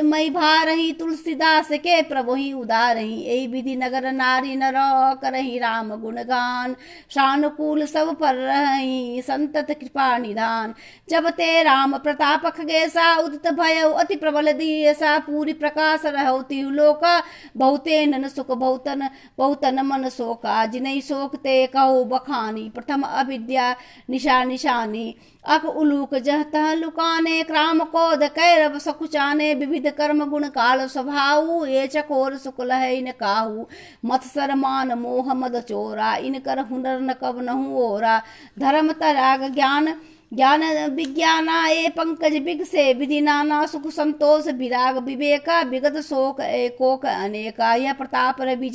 A: मई भारही तुलसीदास के प्रभु ही उदारही यही विधि नगर नारी नर करही राम गुणगान शानुकूल सब पर रही संतत कृपा निधान जब ते राम प्रताप खगेसा उदित भय अति प्रबल दियसा पूरी प्रकाश रहो तिहु लोका बहुते नन सुख बहुतन मन शोका जिनहि शोक ते कहो बखानी प्रथम अविद्या निशा निशानी अक उलूक जह तह लुकाने क्राम कोद कैरव सकुचाने विविध कर्म गुण काल स्वभाव ये चकोर सुकुल है इन काहू मत्सर मान मोह मद चोरा इनकर हुनर न कब नहु ओरा धर्म तराग ज्ञान ज्ञान विज्ञाना ए पंकज बिग से विधि नाना सुख संतोष विराग विवेका विगत शोक एकोक अनेका यह प्रताप रवि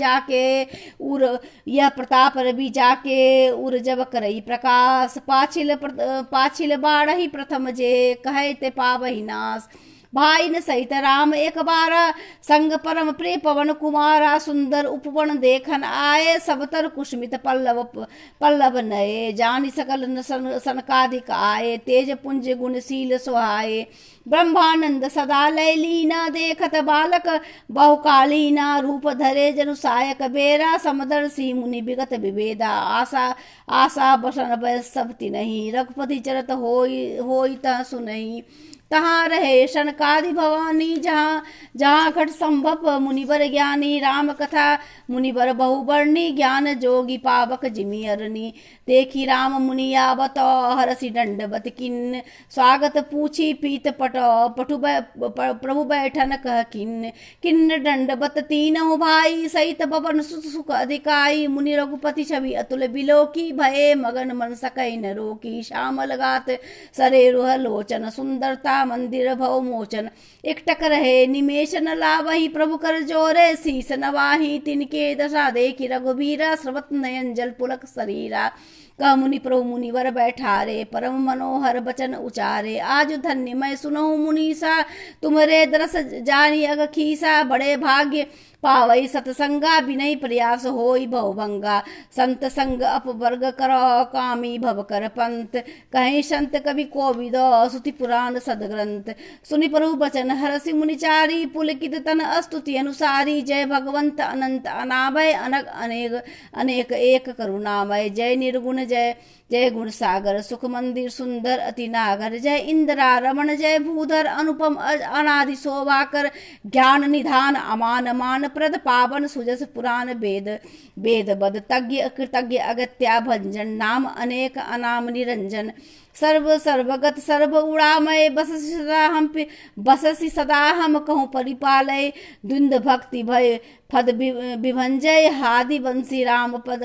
A: जाके उर जब करई प्रकाश पाछिल बाढ़ प्रथम जे कहे ते पावहि नाश भाई न सहित राम एक बारा संग परम प्रिय पवन कुमारा सुंदर उपवन देखन आए सबतर कुसुमित पल्लव नए जानि सकल सनकादिक आए तेज पुंज गुणशील सुहाए ब्रह्मानंद सदा लय लीना देखत बालक बहुकालीना रूप धरे जनु सायक बेरा समदर्शी मुनि विगत विवेदा आशा बसन सब नहीं रघुपति चरत होई तह सुनई तहाँ रहे शनकादि भवानी जहाँ घट संभव मुनिवर ज्ञानी राम कथा मुनिवर बहुवर्णी ज्ञान जोगी पावक जिमि अरनी देखी राम मुनि आवत हरसि दंडवत किन्न स्वागत पूछी पीत पटु प्रभु बैठन कह किन्न दंडवत तीनों भाई सहित भवन सुख अधिकाई मुनि रघुपति छवि अतुल बिलोकी भये मगन मन सकई न रोकी श्यामल गात सरे रुह लोचन सुंदरता मंदिर भव मोचन एकटक रहे निमेश न लावही प्रभु कर जोरे शीस नवाही तिनके दशा देखी रघुबीरा स्रवत नयन जल पुलक शरीरा कह मुनि प्रभु मुनिवर बैठारे, परम मनोहर बचन उचारे। आज धन्य मैं सुनहु मुनीसा, तुमरे दरस जानी अग खीसा। बड़े भाग्य पावई सतसंगा, विनय प्रयास होई भवभंगा। संत संग अपवर्ग कर, कामी भव कर पंत। कहीं संत कवि कोविद, सुति पुराण सदग्रंथ। सुनि प्रभु बचन हरसि मुनिचारी, पुलकित तन स्तुति अनुसारी। जय भगवंत अनंत अनामय, अनग अनेक अनेक एक करुणामय। जय निर्गुण जय जय गुण सागर, सुख मंदिर सुंदर अति नागर। जय इंदिरा रमण जय भूधर, अनुपम अनादि शोभाकर। ज्ञान निधान अमान मान प्रद, पावन सुजस पुराण वेद वेद बद। तज्ञ कृतज्ञ अगत्या भंजन, नाम अनेक अनाम निरंजन। सर्व सर्वगत सर्व उड़ामय, बससि सदा हम कहूँ परिपालय। द्विंद भक्ति भय पद विभंजय, हादि बंसी राम पद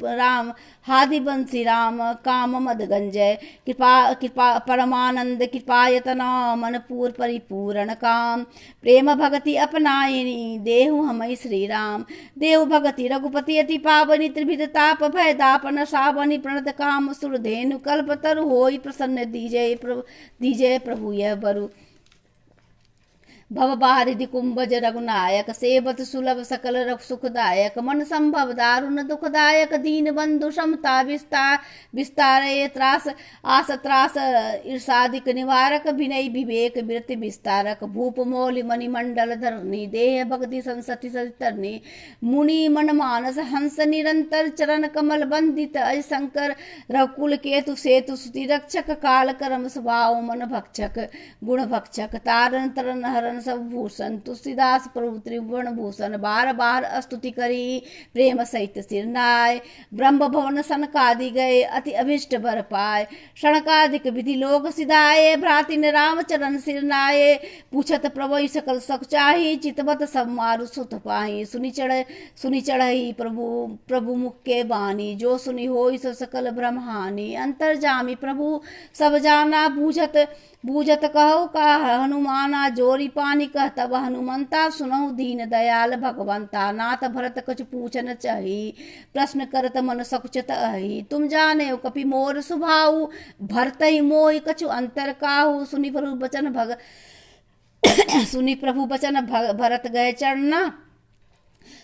A: राम हादि बंसी राम काम मद गंजय। कृपा कृपा परमानंद कृपायतना, मनपूर परिपूर्ण काम। प्रेम भगति अपनायनी, देहु हमई श्री राम। देव भगति रघुपति अति पावनी, त्रिभिद ताप भय दापन सावनी। प्रणत काम सुर धेनु कल्पतरु, होई प्रसन्न दीजय प्रभु यह बरु। भव बारिधि कुंभज रघुनायक, सेवत सुलभ सकल रघु सुखदायक। मन संभव दारुण दुखदायक, दीन बंधु समता विस्तारय। त्रास आस त्रास ईर्षादिक निवारक, विनय विवेक वृत्ति विस्तारक। भूप मौलि मणिमंडल धरणी, देह भक्ति संसति सतितरणी। मुनि मन मानस हंस निरंतर, चरण कमल बंदित अज शंकर। रघुकुल केतु सेतु सुति रक्षक, काल कर्म स्वभाव मन भक्षक। गुण भक्षक तारण तरन हरण सब भूषण, तुलसीदास प्रभु त्रिभुवन भूषण। बार बार स्तुति करी प्रेम सहित सिरनाय, ब्रह्म भवन सनकादि गए अति अभिष्ट बर पाए। शणकादिक विधि लोक सिधाए, भ्राति ने राम चरण सिरनाये। पूछत प्रभु सकल सख चाही, चितवत सब मारु सुत पाही। सुनि चढ़ई प्रभु मुख के बानी, जो सुनि होई सो सकल ब्रह्मानी। अंतर जामी प्रभु सब जाना, बूझत कहो का हनुमाना। जोरी पानी कह तब हनुमंता, सुनहु दीन दयाल भगवंता। नाथ भरत कछु पूछन चाही, प्रश्न करत मन सकुचत अहि। तुम जाने कपि मोर सुभाऊ, भरत ही मोहि कछु अंतर काहू। सुनि प्रभु बचन भरत गए चरना,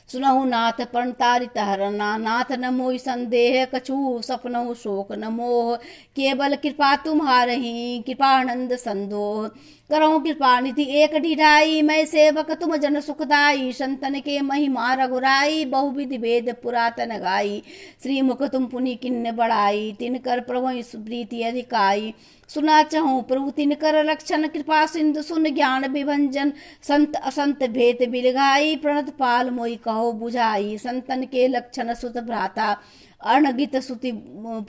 A: सुनहु नाथ पण तारित हरना। नाथ न मोहि संदेह कछु, सपनहु शोक न मोह। केवल कृपा तुम्हारही, कृपानंद संदोह। करहु कृपा निधि एक ढिढाई, मैं सेवक तुम जन सुखदाई। संतन के महिमा रघुराई, बहुविधि वेद पुरातन गाई। श्रीमुख तुम पुनि किन्न बढ़ाई, तिनकर प्रभु प्रीति अधिकाई। सुना चहु प्रभु तिनकर लक्षण, कृपा सिंधु सुन ज्ञान विभंजन। संत असंत भेद बिलगाई, प्रणत पाल मोहि कहो बुझाई। संतन के लक्षण सुत भ्राता, अनगित सुति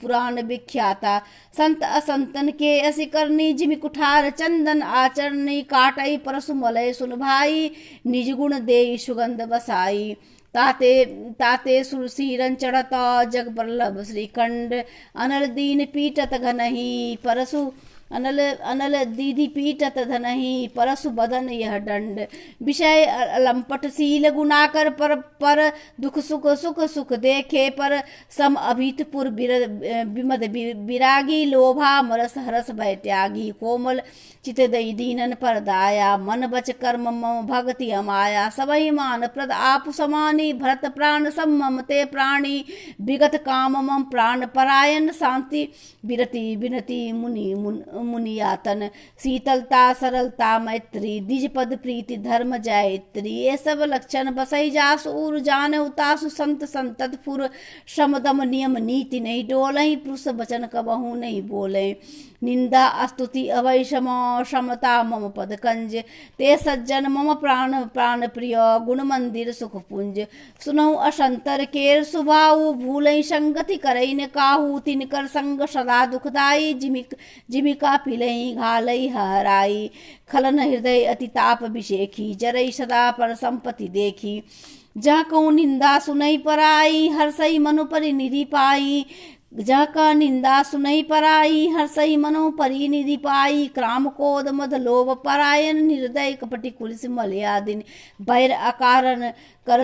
A: पुराण विख्याता। संत असंतन के असी करनी, जिमि कुठार चंदन आचरणी। काटई परसु मलय सुन भाई, निज गुण देई सुगंध बसाई। ताते सुरसीरन चढ़त, जग बल्लभ श्रीखंड। अनल दीन पीटत घनही, परसु अनल दीधि पीटत धनही। परसु बदन यह दंड, विषय लंपटशील गुणाकर। पर दुख सुख देखे, पर सम अभीत पुर विमद विरागी। लोभा मरस हरस भय त्यागी, कोमल चित दई दीनन पर दाया। मन बच कर्म मम भगति अमाया, सबहि मान प्रद आप समानी। भरत प्राण सम ममते प्राणी, विगत काम मम प्राण परायण। शांति विरति विनति मुनियातन, शीतलता सरलता मैत्री। द्विज पद प्रीति धर्म जायत्री, ये सब लक्षण बसई जासु उर। जान उतासु संत संतत फुर, समदम नियम नीति नहीं डोलई। पुरुष वचन कबहू नहीं बोले, निंदा स्तुति अवैषम। समता मम पद कंज, ते सज्जन मम प्राण प्रिय। गुण मंदिर सुख पुंज, सुनहु असंतर केर सुभाऊ। भूलई संगति करई न काहू, तिनकर संग सदा दुखदाई। जिमिका पिलई घालई हराई, खलन हृदय अति ताप विषेखी। जरई सदा पर संपत्ति देखी, जहाँ कहूँ निंदा सुनई पराई। हर्षई मनु परिनिधि पाई, जह का निंदा सुनई पराई, हर्षई मनो परी निधि पाई। क्राम क्रोध मद लोभ परायण, निर्दय कपटी कुलिस मलयादिन। बैर अकारण कर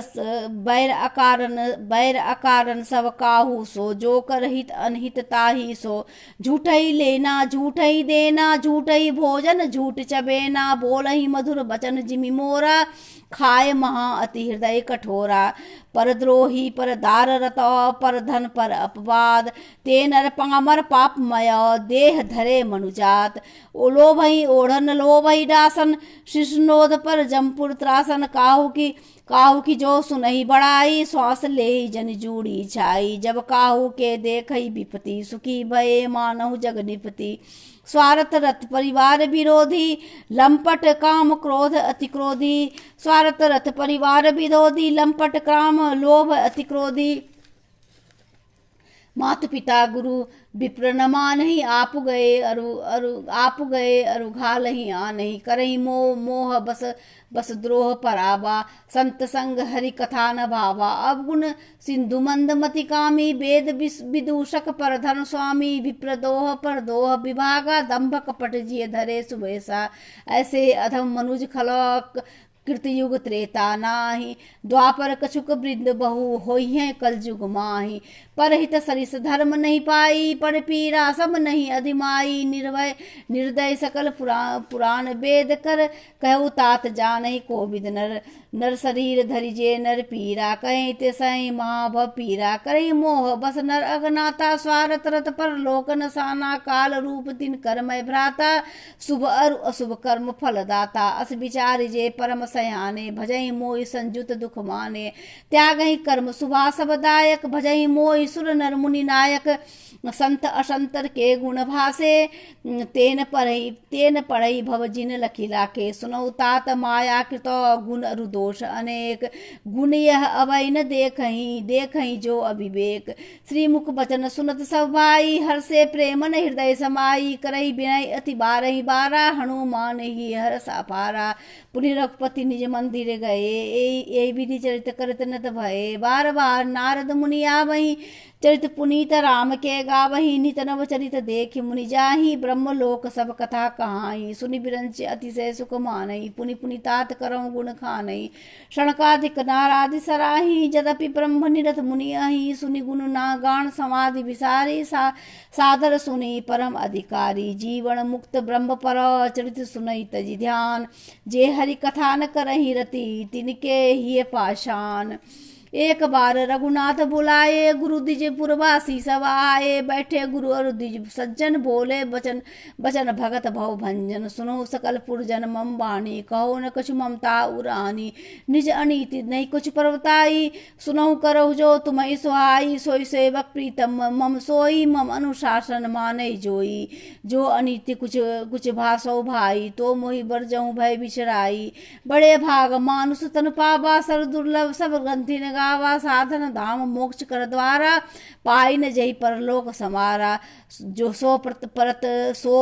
A: बैर अकारण सब काहू सो, जो कर हित अनहित ताही सो। झूठई लेना झूठई देना, झूठई भोजन झूठ चबेना। बोलहि मधुर वचन जिमि मोरा, खाए महा अति हृदय कठोरा। परद्रोही पर दार रत, पर धन पर अपवाद। ते नर पामर पापमय, देह धरे मनुजात। ओ लोभई ओढ़न लोभई डासन, शिशुनोद पर जमपुर त्रासन। काहू की जो सुनहि बड़ाई, श्वास ले जन जूड़ी छाई। जब काहू के देखई विपति, सुखी भये मानहु जग निपति। स्वार्थ रथ परिवार विरोधी, लंपट काम क्रोध अति क्रोधी। स्वार्थ रथ परिवार विरोधी, लंपट काम लोभ अति क्रोधी। मात पिता गुरु विप्र न मानहि, आप गए अरु घालहि आनहि। करहि मोह बस द्रोह परावा, संत संग हरि कथा न भावा। अवगुण सिंधु मंद मति कामी, वेद विदूषक पर धन स्वामी। विप्रदोह पर दोह विभागा, दंभ कपट जिय धरे सुबेसा। ऐसे अधम मनुज खलक, कृतयुग त्रेता नाही। द्वापर कछुक वृंद बहु, होइहै कलयुग माही। परहित सरिस धर्म नहीं पाई, पर पीरा सब नहीं अधिमाई। निर्दय सकल पुराण वेद कर, कहु तात जानहि कोविद नर। नर शरीर धरि जे नर पीरा, कहीं ते सही महाभव पीरा। करहि मोह बस नर अगनाता, स्वार्थ रत पर लोक नसाना। काल रूप दिन कर्मय भ्राता, शुभ अरु अशुभ कर्म फलदाता। अस विचारि जे परम सयाने, भजहि मोहि संजुत दुख माने। त्यागहि कर्म शुभा सबदायक, भजहि मोहि सुर नर मुनि नायक। संत असंतर के गुण भासे, तेन पढ़ई भव जिन लखी लाखे। सुनौ तात माया कृत, गुण अरु दोष अनेक। गुण यह अवै न देखहि जो अविवेक। श्रीमुख बचन सुनत सब भाई, हर्षे प्रेम न हृदय समाई। करहि विनय अति बारहि बारा, हनुमान ही हर्ष अपारा। पुनि रघुपति निज मंदिर गए, ए विधि चरित करत नत भये। बार बार नारद मुनि आवहि, चरित पुनीत राम के गावहि। नित नव चरित देखि मुनि जाहि, ब्रह्मलोक सब कथा कहाई। सुनि बिरंच अतिशय सुख मानहि, पुनि पुनि तात करौ गुण खानहि। शणकादिक नारादि सराहि, जदपि ब्रह्म निरत मुनि अहि। सुनि गुण ना गान समाधि विसारी, सादर सुनि परम अधिकारी। जीवन मुक्त ब्रह्म पर, चरित सुनई तजि ध्यान। जे हरि कथा न करहि रति, तिनके हिय पाषाण। एक बार रघुनाथ बुलाए, गुरु द्विज पुरवासी सब आए। बैठे गुरु और द्विज सज्जन, बोले बचन भगत भव भंजन। सुनो सकल पुरजन मम वाणी, कहो न कछु ममता उरानी। निज अनीति नहीं कुछ परवताई, सुनहु करहु जो तुम्हें सुहाई। सोई सेवक प्रीतम मम सोई, मम अनुशासन मानै जोई। जो अनीति कुछ भासौ भाई, तो मोहि बरजहु भय बिसराई। बड़े भाग मानुष तन पावा, सर दुर्लभ सब ग्रंथि न गावा। साधन धाम मोक्ष कर द्वारा, पाई न जही परलोक समारा। जो सो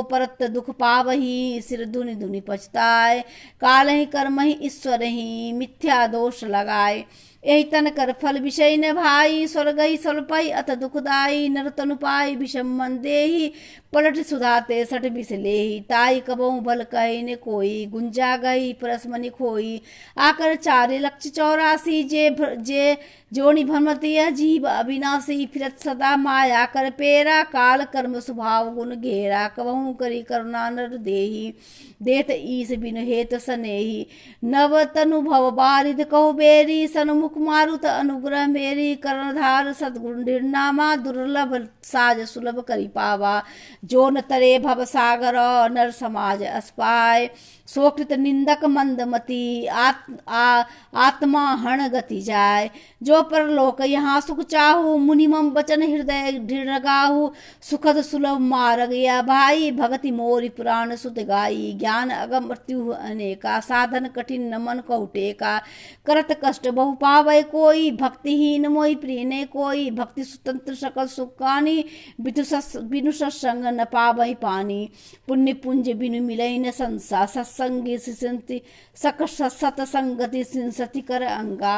A: परत दुख पावही, सिर धुनि धुनि पछताए। काल ही कर्म ही ईश्वर ही, मिथ्या दोष लगाए। एहि तन कर फल विषय न भाई, स्वर्ग ही स्वल्पई अत दुखदाई। नर तनु पाई विषम मन देही, पलट सुधाते सठ बिस लेही। ताई कबहु बल कहे न कोई, गुंजा गई परसमनि खोई। आकर 4,84,000, जे जोनि भ्रमति यह जीव अविनाशी। फिरत सदा माया कर पेरा, काल कर्म स्वभाव गुण घेरा। कबहु करी करुणा नर देही, देत ईस बिनु हेत सनेही। नव तनु भव बारिद कहु बेरी, सन्मुख मारुत अनुग्रह मेरी। कर्णधार सद्गुण निर्नामा, दुर्लभ साज सुलभ करि पावा। जो न तरे भव सागर, नर समाज अस्पाय। सोकृत निंदक मंदमती, आत्मा हण गति जाय। जो परलोक यहाँ सुख चाहू, मुनि मम बचन हृदय दृढ़ गाहू। सुखद सुलभ मार्ग या भाई, भगति मोरि पुराण सुत गाई। ज्ञान अगम मृत्यु अनेका, साधन कठिन न मन कहु टेका। करत कष्ट बहु पावै कोई, भक्तिहीन मोहि प्रिय ने कोई। भक्ति स्वतंत्र सकल सुख कानी, बिनु सत्संग न पावै पानी। पुण्य पुंज बिनु मिलै न संसा, सत्संगी सिंसति सतसंगति सिंसति कर अंगा।